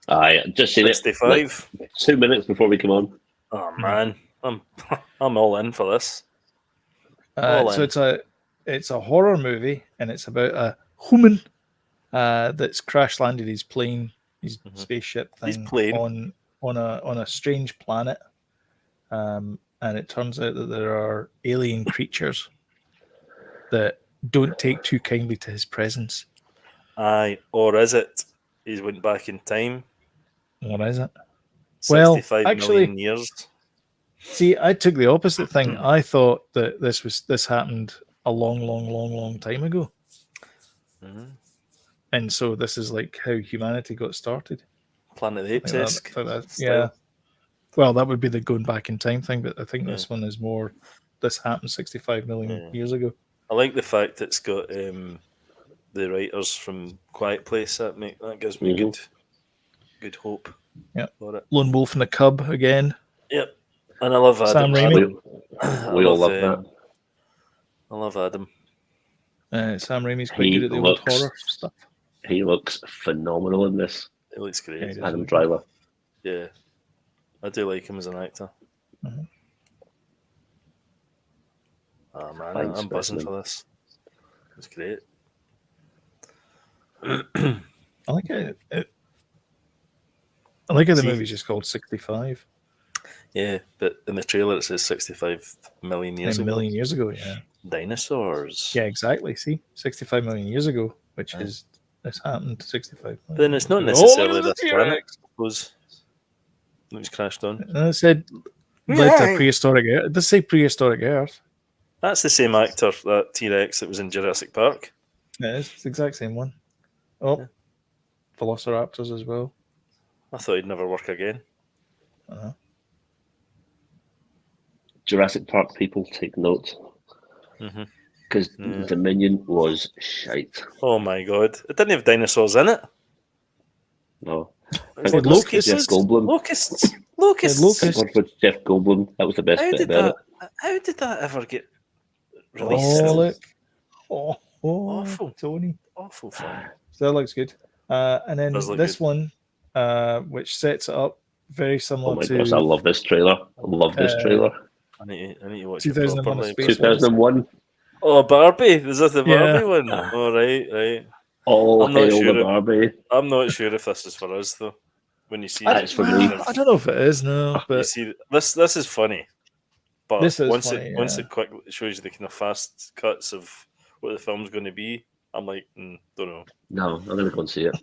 I just seen 65. it like 2 minutes before we come on. Oh man, I'm all in for this. So it's a horror movie, and it's about a human that's crash landed his plane, his spaceship thing on a strange planet, and it turns out that there are alien creatures that don't take too kindly to his presence. Aye, or is it? He's went back in time. What is it? 65 actually, million years. See, I took the opposite thing. I thought that this happened a long time ago. Mm-hmm. And so this is like how humanity got started. Planet of the Apes-esque. Yeah. Well, that would be the going back in time thing, but I think this one is more. This happened 65 million years ago. I like the fact it's got the writers from Quiet Place. That gives me good hope. Yeah. For it. Lone Wolf and the Cub again. Yep. And I love Adam. Sam Raimi. We all love that. I love Adam. Sam Raimi's quite good at the old horror stuff. He looks phenomenal in this. He looks great. Yeah, Adam Driver. Yeah. I do like him as an actor. Mm-hmm. Oh man, I'm buzzing for this. It's great. I like it. I like how the movie's just called 65. Yeah, but in the trailer it says 65 million years ago. Years ago, yeah. Dinosaurs. Yeah, exactly. See, 65 million years ago, which is this happened 65 million. Then it's not necessarily this planet, I suppose. It was crashed on. And it said led to prehistoric Earth. It does say prehistoric Earth. That's the same actor, that T-Rex that was in Jurassic Park. Yeah, it's the exact same one. Oh, yeah. Velociraptors as well. I thought he'd never work again. Jurassic Park people take note. Because Dominion was shite. Oh my god. It didn't have dinosaurs in it. No. Locusts. Jeff Goldblum. Locusts. With Jeff Goldblum. That was the best bit about it. How did that ever get released? Oh, look. Awful. Tony. Awful fun. So that looks good. And then this good. one, which sets it up very similar to... Oh my gosh, I love this trailer. I need to watch 2001 it. 2001. Oh, Barbie. Is that the Barbie one? Oh, right. Oh, hail Barbie. I'm not sure if this is for us, though. When you see it's for me. I don't know if it is, no. But you see, this is funny. But this is once funny, it quick shows you the kind of fast cuts of what the film's going to be, I'm like, don't know. No, I'm going to go and see it.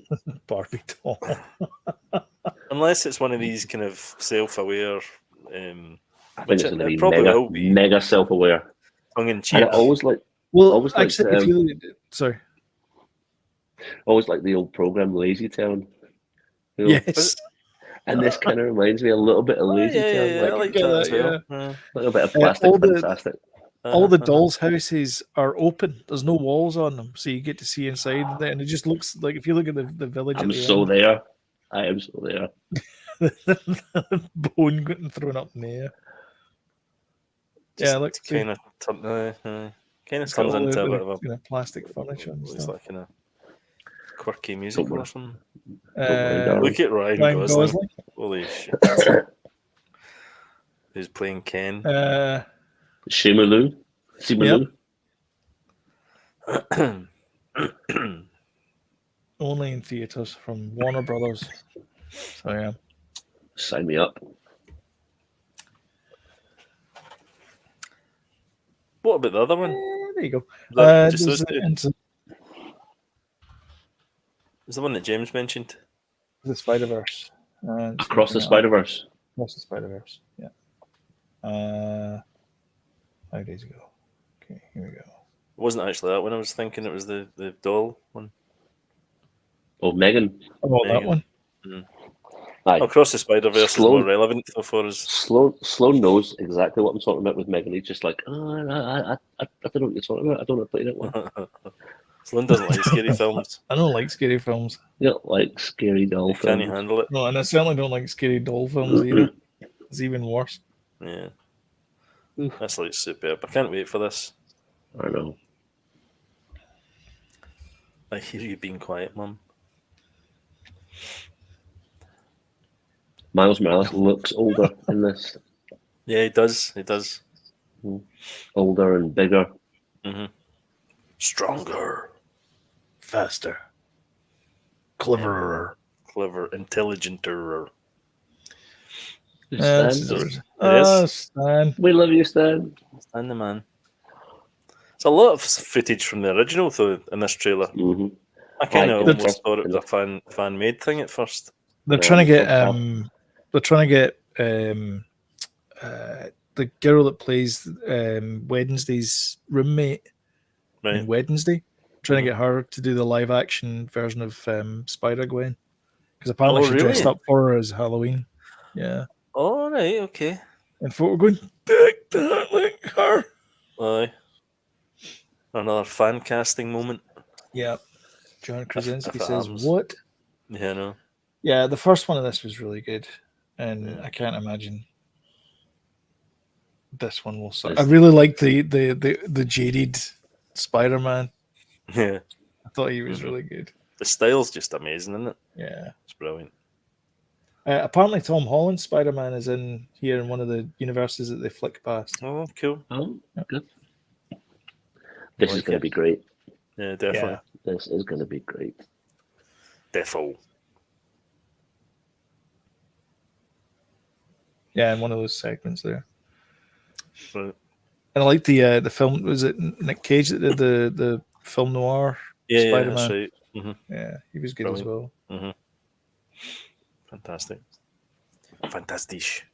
Barbie doll. Unless it's one of these kind of self-aware. I think it's going to be mega self-aware. Tongue-in-cheek. I always like. actually, sorry. Always like the old program Lazy Town. Yes. And this kind of reminds me a little bit of Oh, Lazy yeah, Town, I like like get that as that, well. a little bit of plastic all the- fantastic. All the dolls' houses are open. There's no walls on them, so you get to see inside there, and it just looks like if you look at the village I'm at the so end, there. I am so there. bone getting thrown up in the air. Just Yeah, look, see, kind of kind of it's got turns all into a the bit of a plastic furniture and looks stuff. like kind of quirky musical worry. or something. Don't worry, darling. Look at Ryan Ryan Gosling. Gosling. Holy shit. Who's playing Ken? Shimaloo. Only in theaters from Warner Brothers. So yeah. Sign me up. What about the other one? There you go. Just there's those two? into Is the one that James mentioned? the Spider-Verse. Across the Spider-Verse. Across the Spider-Verse. Yeah. 5 days ago. Okay, here we go. It wasn't actually that one. I was thinking it was the doll one. Oh, Megan. Oh, that Megan. one. Aye. Across the Spider-Verse is more relevant though for us. Sloan knows exactly what I'm talking about with Megan. He's just like, I don't know what you're talking about. I don't know play that one. Sloan doesn't like scary films. I don't like scary films. You don't like scary doll Can you films. handle it? No, and I certainly don't like scary doll films either. It's even worse. Yeah. That's like superb. I can't wait for this. I know. I hear you being quiet, Mum. Miles Morales looks older in this. Yeah, he does. He does. Older and bigger. Stronger. Faster. Cleverer. Clever. Intelligenter. Stan. Stan. We love you, Stan. Stan the man. It's a lot of footage from the original, though, in this trailer. Mm-hmm. I kind of Right, almost thought it was a fan made thing at first. They're trying to get the girl that plays Wednesday's roommate in Wednesday, trying to get her to do the live action version of Spider-Gwen, because apparently she dressed up for her as Halloween. Yeah. Oh, right, okay. And folk were going, take that like her. Aye. Another fan casting moment. Yeah. John Krasinski says, happens. what? Yeah, no. Yeah, the first one of this was really good, and I can't imagine this one will suck. I really like the jaded Spider-Man. Yeah. I thought he was really good. The style's just amazing, isn't it? Yeah. It's brilliant. Apparently Tom Holland's Spider-Man is in here in one of the universes that they flick past. Oh, cool. Oh, good. This is going to be great. Yeah, definitely. Yeah. This is going to be great. Defo. Yeah, in one of those segments there. Right. And I like the film. Was it Nick Cage that did the film noir Spider-Man? Yeah, that's right. Yeah, he was good as well. Fantastic. Fantastisch.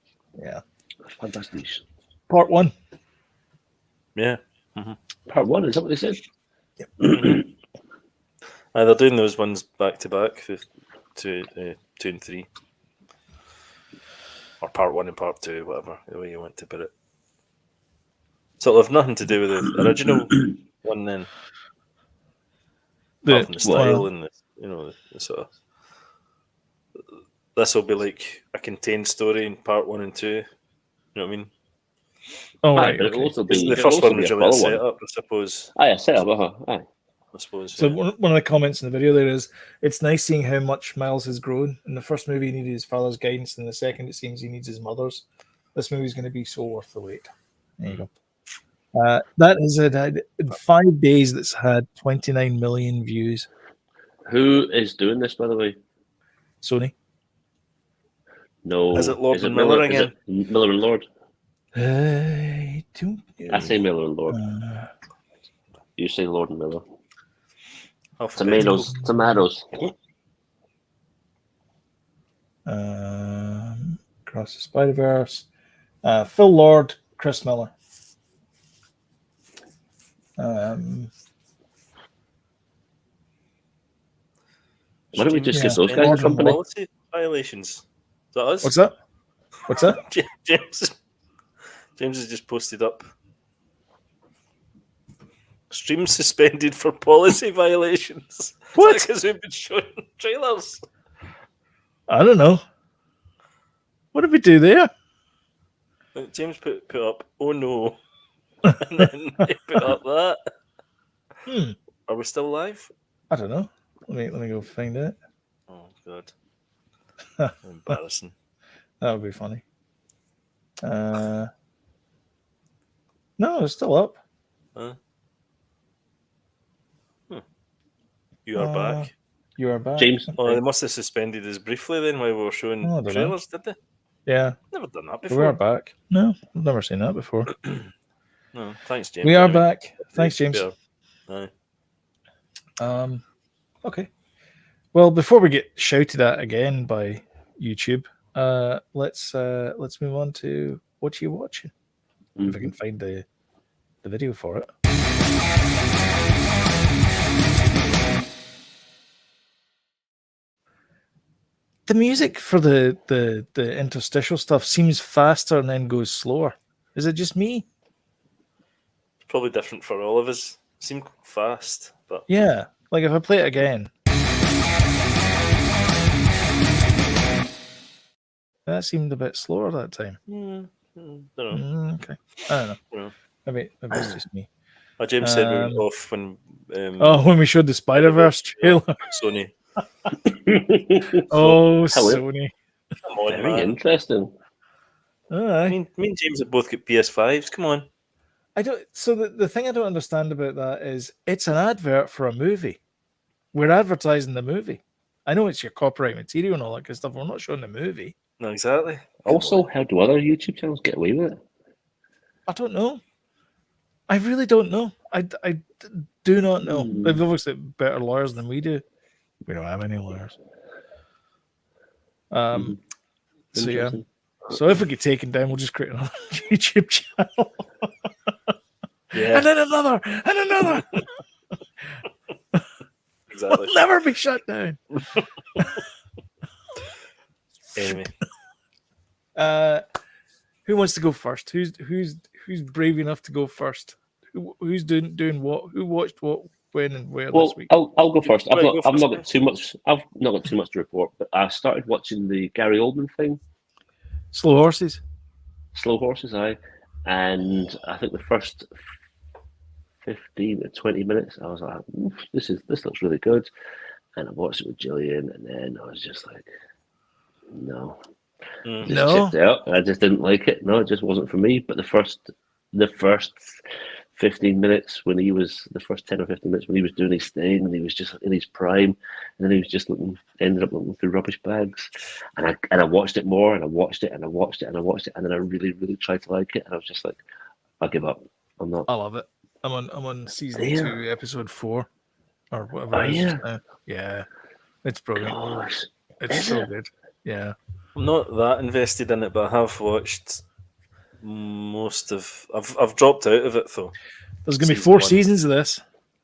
Yeah. Fantastic. Part 1. Yeah. Part 1, is that what they said? Yep. They're doing those ones back to back, 2 and 3. Or part 1 and part 2, whatever, the way you want to put it. So it'll have nothing to do with the original one then. Apart from the style and the sort of. This will be like a contained story in part 1 and 2. You know what I mean? Oh, right. But it'll also be the first one was really a setup, I suppose. Aye, a setup, aye. I suppose. So one of the comments in the video there is, it's nice seeing how much Miles has grown. In the first movie, he needed his father's guidance. In the second, it seems he needs his mother's. This movie's going to be so worth the wait. There you go. That is in 5 days. That's had 29 million views. Who is doing this, by the way? Sony. No. Is it Lord and Miller again? Is it Miller and Lord? I don't know. I say Miller and Lord. You say Lord and Miller. Alphabetical. Tomatoes. Across the Spider-Verse. Phil Lord, Chris Miller. Why don't we just get those guys a company? Policy violations. that us? What's that? What's that? James has just posted up. Stream suspended for policy violations. What? Because we've been showing trailers. I don't know. What did we do there? James put up, oh no. And then he put up that. Are we still live? I don't know. Let me go find it. Oh, God. Embarrassing. That would be funny. No, it's still up. You are back. You are back. James. Oh, they must have suspended us briefly then while we were showing Oh, I don't trailers, did they? Yeah. Never done that We before. are back. No, I've never seen that before. No, thanks, James. We are anyway. back. Thanks, James. Aye. Okay. Well, before we get shouted at again by YouTube, let's move on to what you watching. If I can find the video for it. The music for the interstitial stuff seems faster and then goes slower. Is it just me? It's probably different for all of us. Seemed fast, but Yeah. Like if I play it again. That seemed a bit slower that time. don't know. Okay. I don't know. Yeah. Maybe it's just me. James said we went off when when we showed the Spider-Verse trailer. Sony. Sony. Come on, Very man. interesting. I mean, me and James have both got PS5s. Come on. I don't. So the thing I don't understand about that is it's an advert for a movie. We're advertising the movie. I know it's your copyright material and all that kind of stuff. We're not showing the movie. No, exactly. Also, how do other YouTube channels get away with it? I don't know. I really don't know. I do not know. They've obviously better lawyers than we do. We don't have any lawyers. So yeah. So if we get taken down, we'll just create another YouTube channel. Yeah. And then another. And another. Exactly. We'll never be shut down. Anyway. Who wants to go first? Who's brave enough to go first? Who's doing what? Who watched what, when, and where this week? I'll go first. I've Right, not got too much. I've not got too much to report. But I started watching the Gary Oldman thing, Slow Horses. Slow Horses, and I think the first 15 to 20 minutes, I was like, this looks really good. And I watched it with Jillian, and then I was just like, no. Just checked it out. I just didn't like it. No, it just wasn't for me. But the first 15 minutes when he was the first 10 or 15 minutes when he was doing his thing and he was just in his prime, and then he was just ended up looking through rubbish bags, and I watched it more, and I watched it, and I watched it, and I watched it, and then I really, really tried to like it, and I was just like, I give up. I'm not. I love it. I'm on season 2, episode 4, or whatever. Oh, it is yeah. just now. Yeah, it's brilliant. Gosh. It's so good. Yeah. I'm not that invested in it, but I have watched most of. I've dropped out of it though. There's going to be 4 seasons of this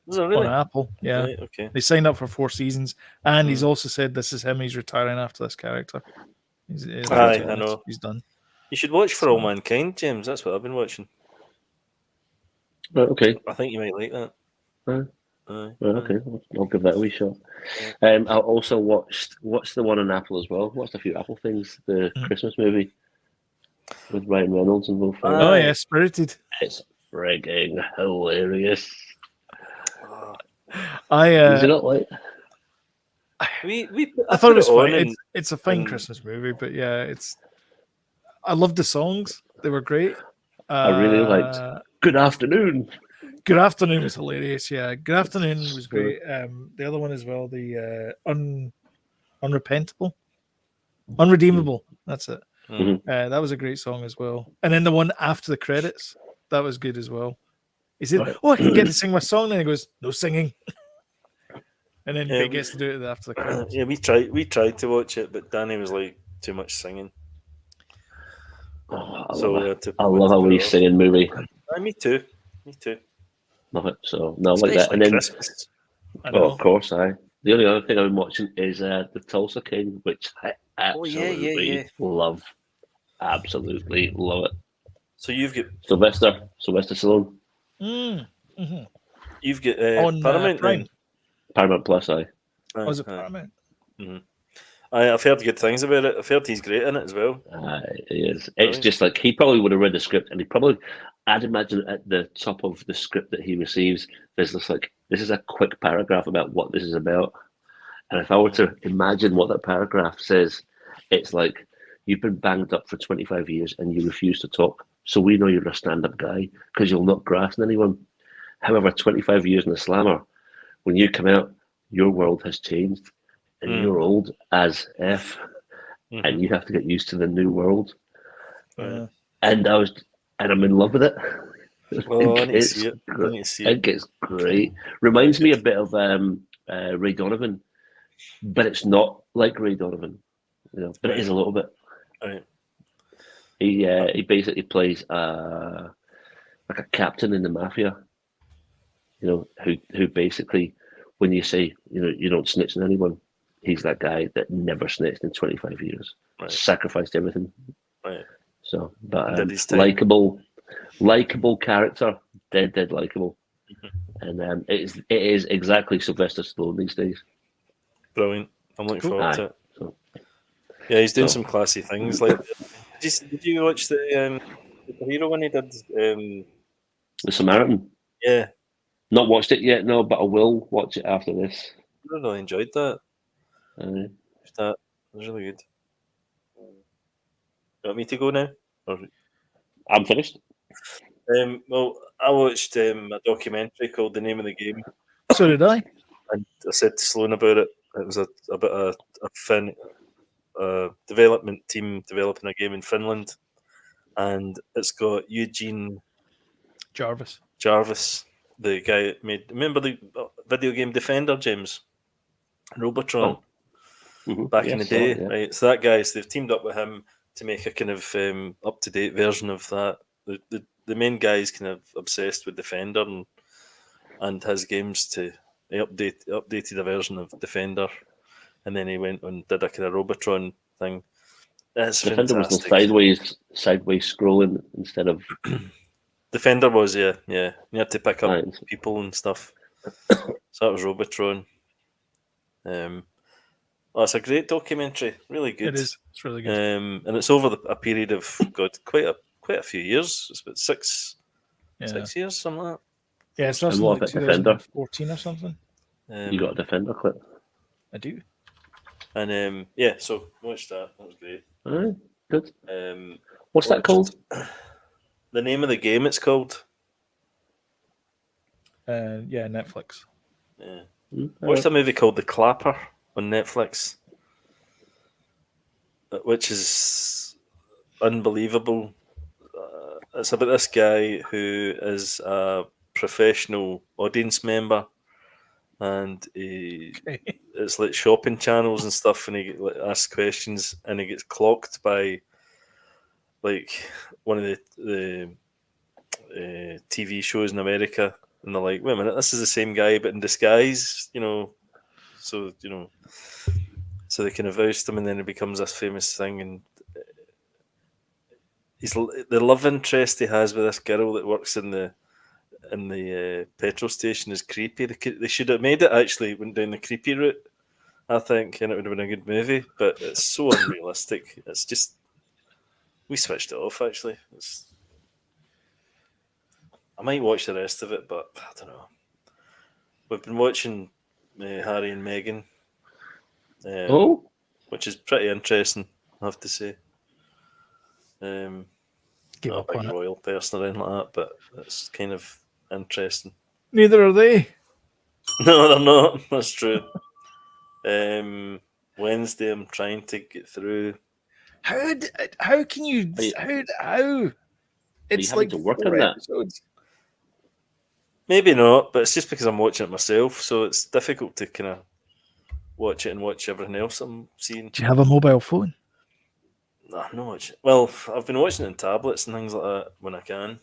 Is it really? on Apple. Yeah. Right, okay. They signed up for 4 seasons, and he's also said this is him. He's retiring after this character. I know. He's done. You should watch For All Mankind, James. That's what I've been watching. Right, okay. I think you might like that. Right, okay. I'll give that a wee shot. I also watched the one on Apple as well. Watched a few Apple things. The Christmas movie with Ryan Reynolds and Will Ferrell. Oh yeah, Spirited. It's frigging hilarious. Is it not like? I thought it was on fine. It's a fine Christmas movie, but yeah, I loved the songs. They were great. I really liked Good Afternoon. Good Afternoon was hilarious. Yeah, Good Afternoon was great. The other one as well, the Unredeemable. That's it. That was a great song as well. And then the one after the credits, that was good as well. He said, "Oh, I can get to sing my song." And he goes, "No singing." And then he gets to do it after the credits. Yeah, we tried to watch it, but Danny was like, too much singing. Oh, I love a wee singing movie. Me too. Love it. So no, like that. And then, Christmas. of course, The only other thing I've been watching is the Tulsa King, which absolutely love. Absolutely love it. So you've got Sylvester Stallone, you've got On Paramount Prime. then. Paramount Plus. Was it Paramount? I've heard good things about it. I've heard he's great in it as well. It is. It's Brilliant. just like he probably would have read the script, and I'd imagine at the top of the script that he receives, there's this is a quick paragraph about what this is about. And if I were to imagine what that paragraph says, it's like, you've been banged up for 25 years and you refuse to talk. So we know you're a stand-up guy because you'll not grass anyone. However, 25 years in the slammer, when you come out, your world has changed and you're old as F and you have to get used to the new world. And I'm in love with it. Well, I need to see it. I need to see it gets great. Reminds me a bit of Ray Donovan, but it's not like Ray Donovan, but it is a little bit. Right. He basically plays like a captain in the mafia, who basically, when you say you don't snitch on anyone, he's that guy that never snitched in 25 years, sacrificed everything. Right. So, but Did likable character, dead likable, and it is exactly Sylvester Stallone these days. Brilliant. I'm looking forward to it. So, yeah, he's doing some classy things. Like, did you watch the hero when he did? The Samaritan. Yeah. Not watched it yet, no, but I will watch it after this. I really enjoyed that. That was really good. You want me to go now? Or... I'm finished. Well, I watched a documentary called The Name of the Game. So did I. And I said to Sloan about it. It was about a development team developing a game in Finland, and it's got Eugene Jarvis, the guy that made. Remember the video game Defender, James? Robotron. Back in the day, right? So that guy, they've teamed up with him to make a kind of up-to-date version of that. The main guy's kind of obsessed with Defender and his games. He updated a version of Defender, and then he went and did a kind of Robotron thing. That's Defender fantastic. was the sideways scrolling instead of Defender was yeah. You had to pick up people and stuff. So that was Robotron. It's a great documentary, really good. It is. It's really good. And it's over a period of quite a few years. It's about 6 years, something like that. Yeah, it's something like 2014 or something. You got a Defender clip? I do. And so watch that. That was great. All right, good. What's that called? The name of the game. It's called. Netflix. Yeah. Watched a movie called The Clapper on Netflix, which is unbelievable. It's about this guy who is a professional audience member, and it's like shopping channels and stuff, and he asks questions, and he gets clocked by like one of the TV shows in America, and they're like, "Wait a minute, this is the same guy but in disguise," So so they kind of oust him, and then it becomes this famous thing. And the love interest he has with this girl that works in the petrol station is creepy. They should have made it actually went down the creepy route, I think, and it would have been a good movie. But it's so unrealistic. It's just we switched it off. Actually, I might watch the rest of it, but I don't know. We've been watching Harry and Meghan, which is pretty interesting, I have to say. Not a big royal person or anything like that, but it's kind of interesting. Neither are they. No, they're not. That's true. Wednesday, I'm trying to get through. How can you? How? It's like to work on that. Episodes. Maybe not, but it's just because I'm watching it myself, so it's difficult to kind of watch it and watch everything else I'm seeing. Do you have a mobile phone? No, I'm not watching. Well, I've been watching it on tablets and things like that when I can.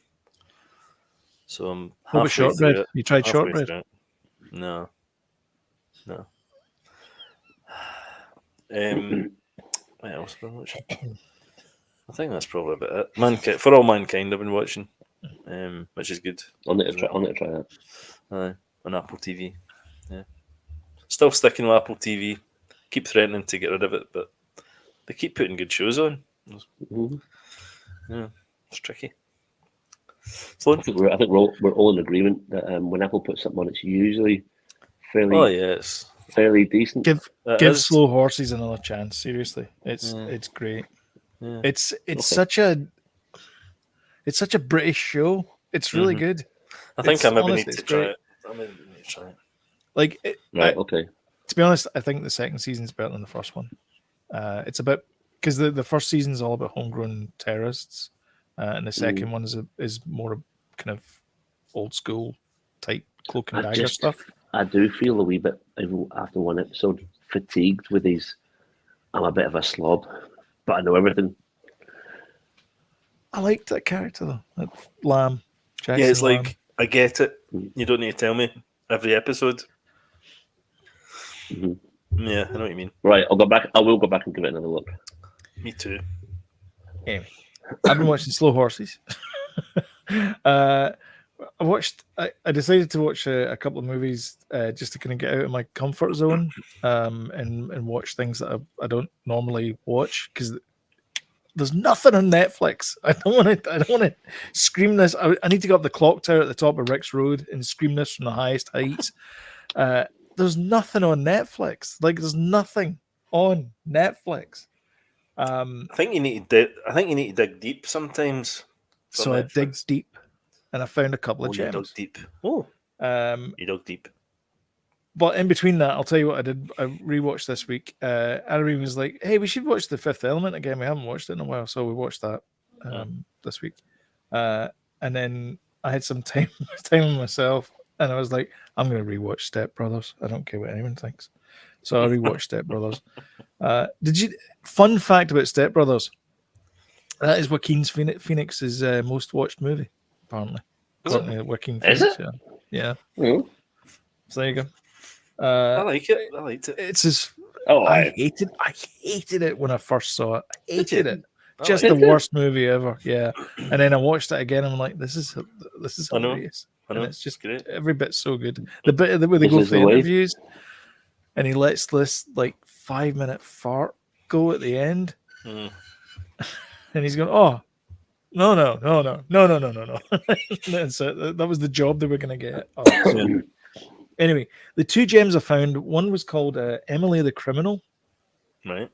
So I'm halfway Shortbread? through it. You tried Shortbread? No. What else have I been watching? I think that's probably about it. For All Mankind, I've been watching, which is good. I'll need to try that. On Apple TV. Yeah, still sticking with Apple TV. Keep threatening to get rid of it, but they keep putting good shows on. Mhm. Yeah, it's tricky. I think we're all in agreement that when Apple puts something on, it's usually fairly Oh yes, fairly decent. Give it give is. Slow Horses another chance. Seriously, it's great. Yeah. It's Okay. such a British show. It's really good. I think I maybe need Honestly, to it's try great. it. I maybe need to try it. Like, Right. Okay. to be honest, I think the second season's better than the first one. It's about because the first season's all about homegrown terrorists, and the second one is more kind of old school type cloak and dagger stuff. I do feel a wee bit after one episode fatigued with these. I'm a bit of a slob, but I know everything. I liked that character though, that Lamb. Jackson Yeah, it's Lamb. like I get it. You don't need to tell me every episode. Mhm. Yeah, I know what you mean. Right, I'll go back. I will go back and give it another look. Me too. Anyway, I've been watching Slow Horses. I decided to watch a couple of movies just to kind of get out of my comfort zone and watch things that I don't normally watch because there's nothing on Netflix. I don't want to scream this. I need to go up the clock tower at the top of Rick's Road and scream this from the highest heights. There's nothing on Netflix. Like there's nothing on Netflix. I think you need to. I think you need to dig deep sometimes. for So I Netflix. dig deep, and I found a couple of You dug gems. deep. Oh, you dug deep. But in between that, I'll tell you what I did. I rewatched this week. Irene was like, "Hey, we should watch The Fifth Element again. We haven't watched it in a while, so we watched that this week." And then I had some time with myself, and I was like, "I'm going to rewatch Step Brothers. I don't care what anyone thinks." So I rewatched Step Brothers. Fun fact about Step Brothers? That is Joaquin Phoenix's most watched movie, apparently. According to Joaquin Is Phoenix, it? yeah. Mm. So there you go. I like it. I liked it. It's as Oh, I hated it when I first saw it. I Did hated you? it. I Just liked the it. worst movie ever. Yeah. And then I watched it again. And I'm like, this is I know. hilarious. I know. And it's just great. every bit so good. The bit where they This go is for the the way. interviews, and he lets this like 5-minute fart go at the end, Mm. and he's going, "Oh, no." And so that was the job they were going to get. Oh, so anyway, the two gems I found, one was called Emily the Criminal, Right.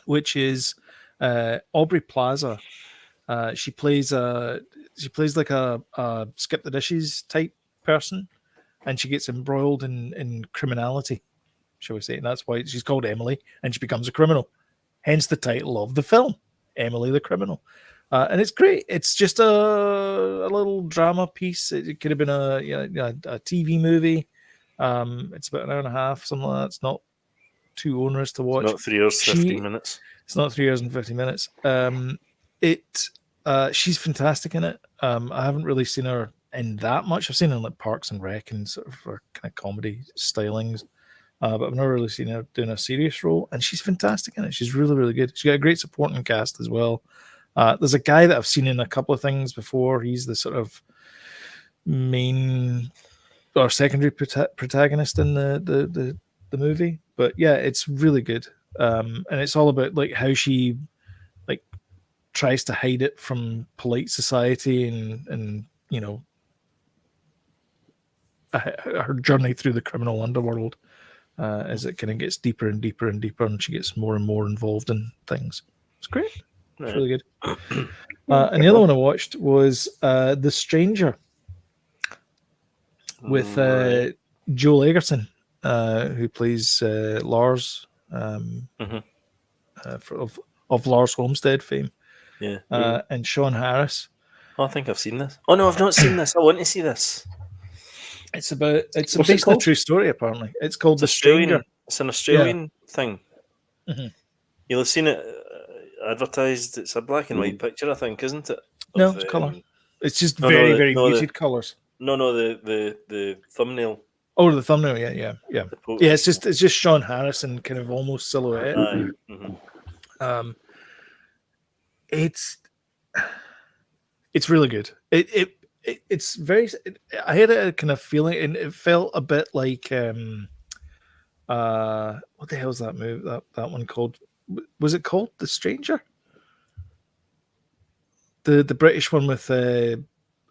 which is Aubrey Plaza. She plays like a skip the dishes type person, and she gets embroiled in criminality, shall we say? And that's why she's called Emily, and she becomes a criminal. Hence the title of the film, Emily the Criminal. And it's great. It's just a little drama piece. It could have been a TV movie. It's about an hour and a half, something like that. It's not too onerous to watch. Not 3 hours, 15 minutes. It's not 3 hours and 50 minutes. She's fantastic in it. I haven't really seen her in that much. I've seen her in like Parks and Rec and sort of her kind of comedy stylings. But I've never really seen her doing a serious role, and she's fantastic in it. She's really, really good. She's got a great supporting cast as well. There's a guy that I've seen in a couple of things before. He's the sort of main or secondary protagonist in the movie. But yeah, it's really good. And it's all about like how she like tries to hide it from polite society and you know her journey through the criminal underworld. As it kind of gets deeper and deeper and deeper, and she gets more and more involved in things. It's great. It's really good. And the other one I watched was The Stranger with Joel Egerton, who plays Lars of Lars Homestead fame. Yeah. And Sean Harris. Oh, I think I've seen this. Oh no, I've not seen this. I want to see this. It's based it on a called? true story, apparently. It's called The Stranger. It's an Australian thing. Mhm. You'll have seen it advertised. It's a black and white picture, I think, isn't it? No, Of, it's colour. It's just no, very, the- very no, the- muted colours. No, the thumbnail. Oh, the thumbnail, yeah. The Yeah, it's just Sean Harris and kind of almost silhouette. Aye. Mhm. It's really good. It's very. I had a kind of feeling, and it felt a bit like what the hell's that movie? That one called? Was it called The Stranger? The British one with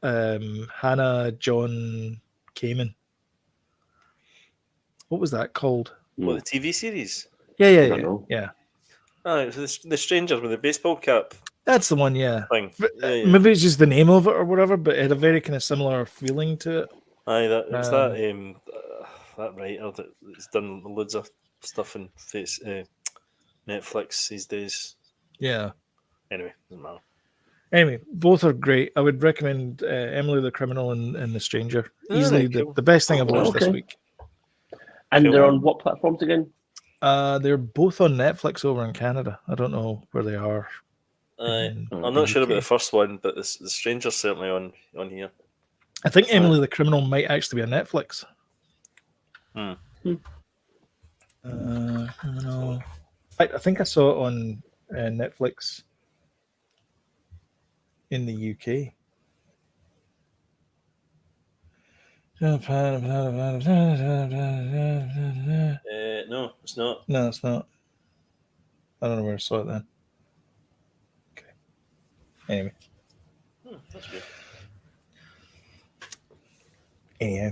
Hannah John Kamen. What was that called? What, the TV series? Yeah, don't know. yeah. Oh, it was the Stranger with the baseball cap That's the one. Yeah. thing. Yeah. Maybe it's just the name of it or whatever, but it had a very kind of similar feeling to it. Aye, that writer that's done loads of stuff in Netflix these days. Yeah. Anyway, doesn't matter. Anyway, both are great. I would recommend Emily the Criminal and The Stranger. Oh, Easily cool. the best thing I've watched this Okay. week. And Cool. they're on what platforms again? They're both on Netflix over in Canada. I don't know where they are. Aye. in I'm the not sure about UK. the first one, but the Stranger's certainly on here. I think Sorry. Emily the Criminal might actually be on Netflix. Criminal. I think I saw it on Netflix in the UK. No, it's not. No, it's not. I don't know where I saw it then. Okay. Anyway. That's weird. Anyhow.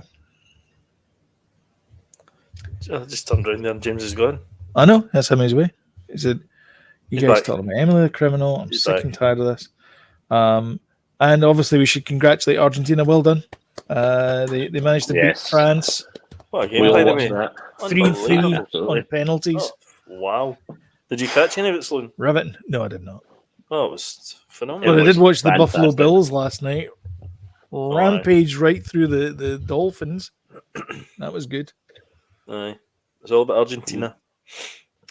I just turned around there and James is gone. I know, that's him his way. He said, you He's guys back. talking about Emily the Criminal. I'm He's sick back. and tired of this. And obviously we should congratulate Argentina. Well done. They managed to beat Yes. France What a game, We by all the watched way. that. 3-3 Absolutely. on penalties. Oh, wow. Did you catch any of it, Sloan? Riveting. No, I did not. Oh, it was phenomenal. But I was did watch the fantastic. Buffalo Bills last night. aye. Rampage right through the Dolphins. That was good. Aye. It was all about Argentina.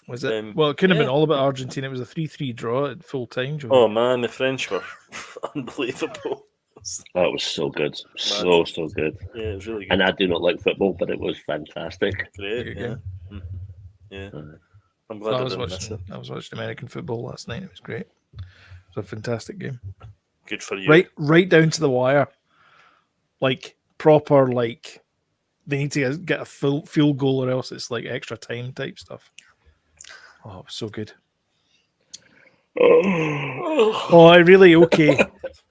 Was it? Um, Well, it couldn't have yeah. been all about Argentina. It was a 3-3 draw at full time. Joey. Oh, man, the French were unbelievable. Oh, it was so good. So good. Yeah, it was really good. And I do not like football, but it was fantastic. Great, There you yeah. go. Yeah. Aye. I'm So glad I I was didn't miss it. watching American football last night. It was great. It was a fantastic game. Good for you. Right down to the wire. Like proper, like they need to get a full field goal or else it's like extra time type stuff. Oh, it was so good. Oh, I really okay.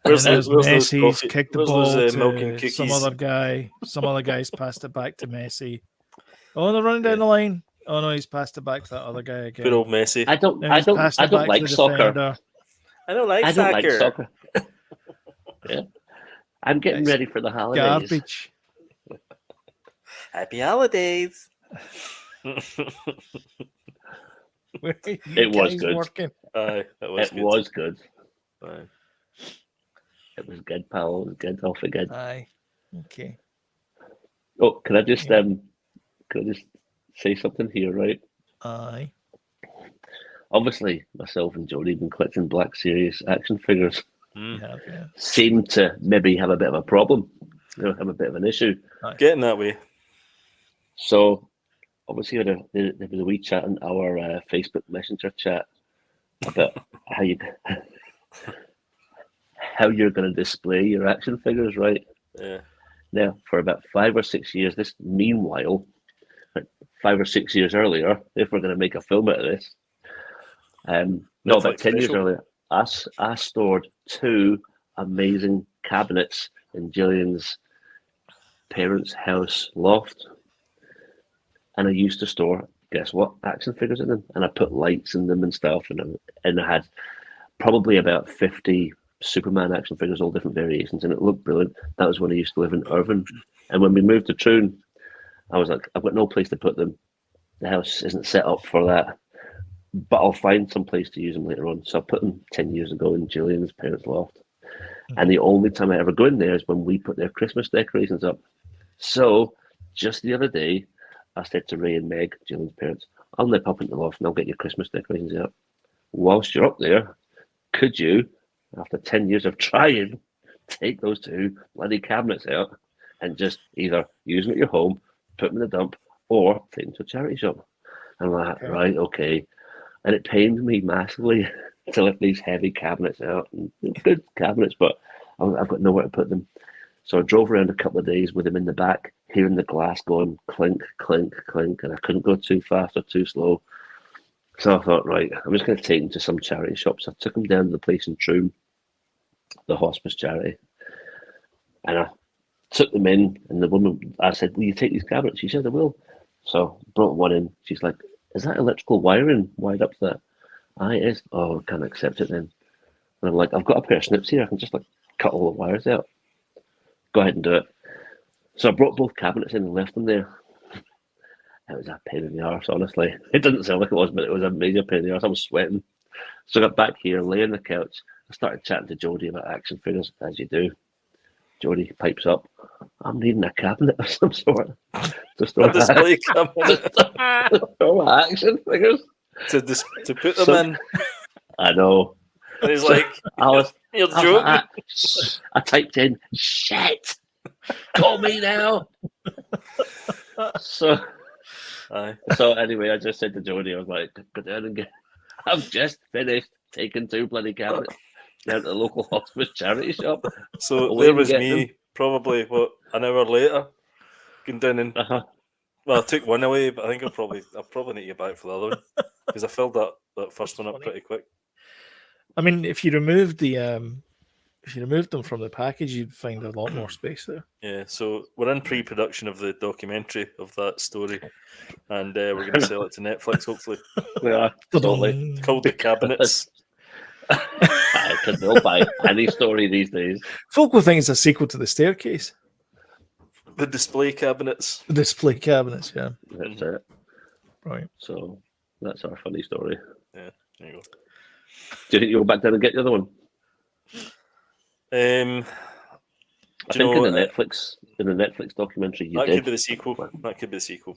Where's And it was those Messi's coffee- kicked the where's ball those, milk and to cookies? some other guy. Some other guys passed it back to Messi. Oh, they're running down the line. Oh no, he's passed it back to that other guy again. Good old Messi. I don't Now he's passed it back to like the soccer. defender. I don't like I don't like soccer. soccer. Yeah. I'm getting It's ready for the holidays. Garbage. Happy holidays. Where are you It was guys good. working? Aye, that was It good. was good. Aye. It was good, pal. It was good. Off again. Aye. Okay. Oh, can I just Yeah. say something here, right? Aye. Obviously, myself and Jody have been collecting Black Series action figures. Mm. Yeah. Seem to maybe have a bit of a problem. Have a bit of an issue. Getting that way. So, obviously, there was a wee chat in our Facebook Messenger chat about how you're going to display your action figures, right? Yeah. Now, for about 5 or 6 years, meanwhile, 5 or 6 years earlier, if we're going to make a film out of this, no, about Netflix 10 years special. earlier, I stored 2 amazing cabinets in Gillian's parents' house loft. And I used to store, guess what, action figures in them. And I put lights in them and stuff. And I had probably about 50 Superman action figures, all different variations. And it looked brilliant. That was when I used to live in Irvine. And when we moved to Troon, I was like, I've got no place to put them. The house isn't set up for that. But I'll find some place to use them later on. So I put them 10 years ago in Gillian's parents' loft. And the only time I ever go in there is when we put their Christmas decorations up. So just the other day, I said to Ray and Meg, Gillian's parents, I'll nip up into the loft and I'll get your Christmas decorations out. Whilst you're up there, could you, after 10 years of trying, take those 2 bloody cabinets out and just either use them at your home, put them in the dump, or take them to a charity shop? I'm like, right, okay. and it pained me massively to lift these heavy cabinets out. And good cabinets, but I've got nowhere to put them. So I drove around a couple of days with them in the back, hearing the glass going clink, clink, clink, and I couldn't go too fast or too slow. So I thought, right, I'm just going to take them to some charity shops. I took them down to the place in Troon, the hospice charity, and I took them in. And the woman, I said, "Will you take these cabinets?" She said, "I will." So I brought one in. She's like, "Is that electrical wiring wired up to that?" "Aye, it is." "Oh, I can't accept it then." And I'm like, "I've got a pair of snips here. I can just like cut all the wires out." "Go ahead and do it." So I brought both cabinets in and left them there. It was a pain in the arse, honestly. It didn't sound like it was, but it was a major pain in the arse. I was sweating. So I got back here, lay on the couch. I started chatting to Jodie about action figures, as you do. Jodie pipes up, "I'm needing a cabinet of some sort." Just A display cabinet throw action figures. to put them in. I know. And he's like, "You're joking." I typed in, "Shit, call me now." So anyway, I just said to Jodie, I was like, "Go down and get." I've just finished taking 2 bloody cabinets down to the local hospice charity shop. So there was me, probably an hour later, going down and well, I took one away, but I think I'll probably need to get back for the other one because I filled that first one up pretty quick. I mean, if you removed them from the package, you'd find a lot more space there. Yeah, so we're in pre-production of the documentary of that story, and we're going to sell it to Netflix, hopefully. We are. Totally. It's called The Cabinets. Because they'll buy any story these days. Folk will think it's a sequel to The Staircase. The Display Cabinets. The Display Cabinets, yeah. That's it. Right. So that's our funny story. Yeah, there you go. Do you think you'll go back down and get the other one? I think in the Netflix documentary you that did. could be the sequel. That could be the sequel.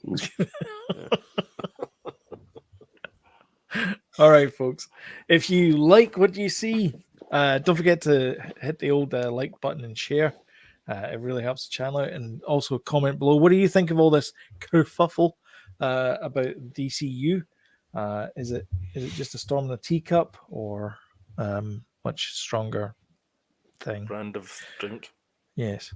All right, folks. If you like what you see, don't forget to hit the old like button and share. It really helps the channel out. And also comment below. What do you think of all this kerfuffle about DCU? Is it just a storm in a teacup or much stronger thing? Brand of drink. Yes.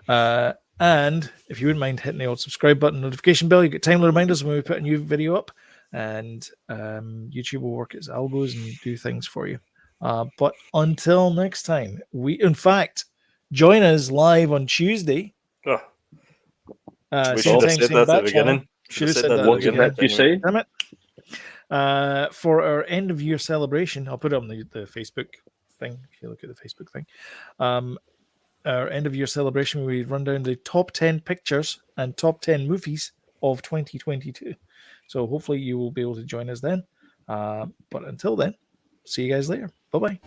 And if you wouldn't mind hitting the old subscribe button, notification bell, you get timely reminders when we put a new video up. And YouTube will work its elbows and do things for you. But until next time, in fact, join us live on Tuesday. Oh. We Same should have time, said same that at the bat beginning. channel. Should have said that at the What did beginning. you say? Damn it. For our end of year celebration, I'll put it on the Facebook thing. If you look at the Facebook thing, our end of year celebration, we run down the top 10 pictures and top 10 movies of 2022. So hopefully you will be able to join us then. But until then, see you guys later. Bye bye.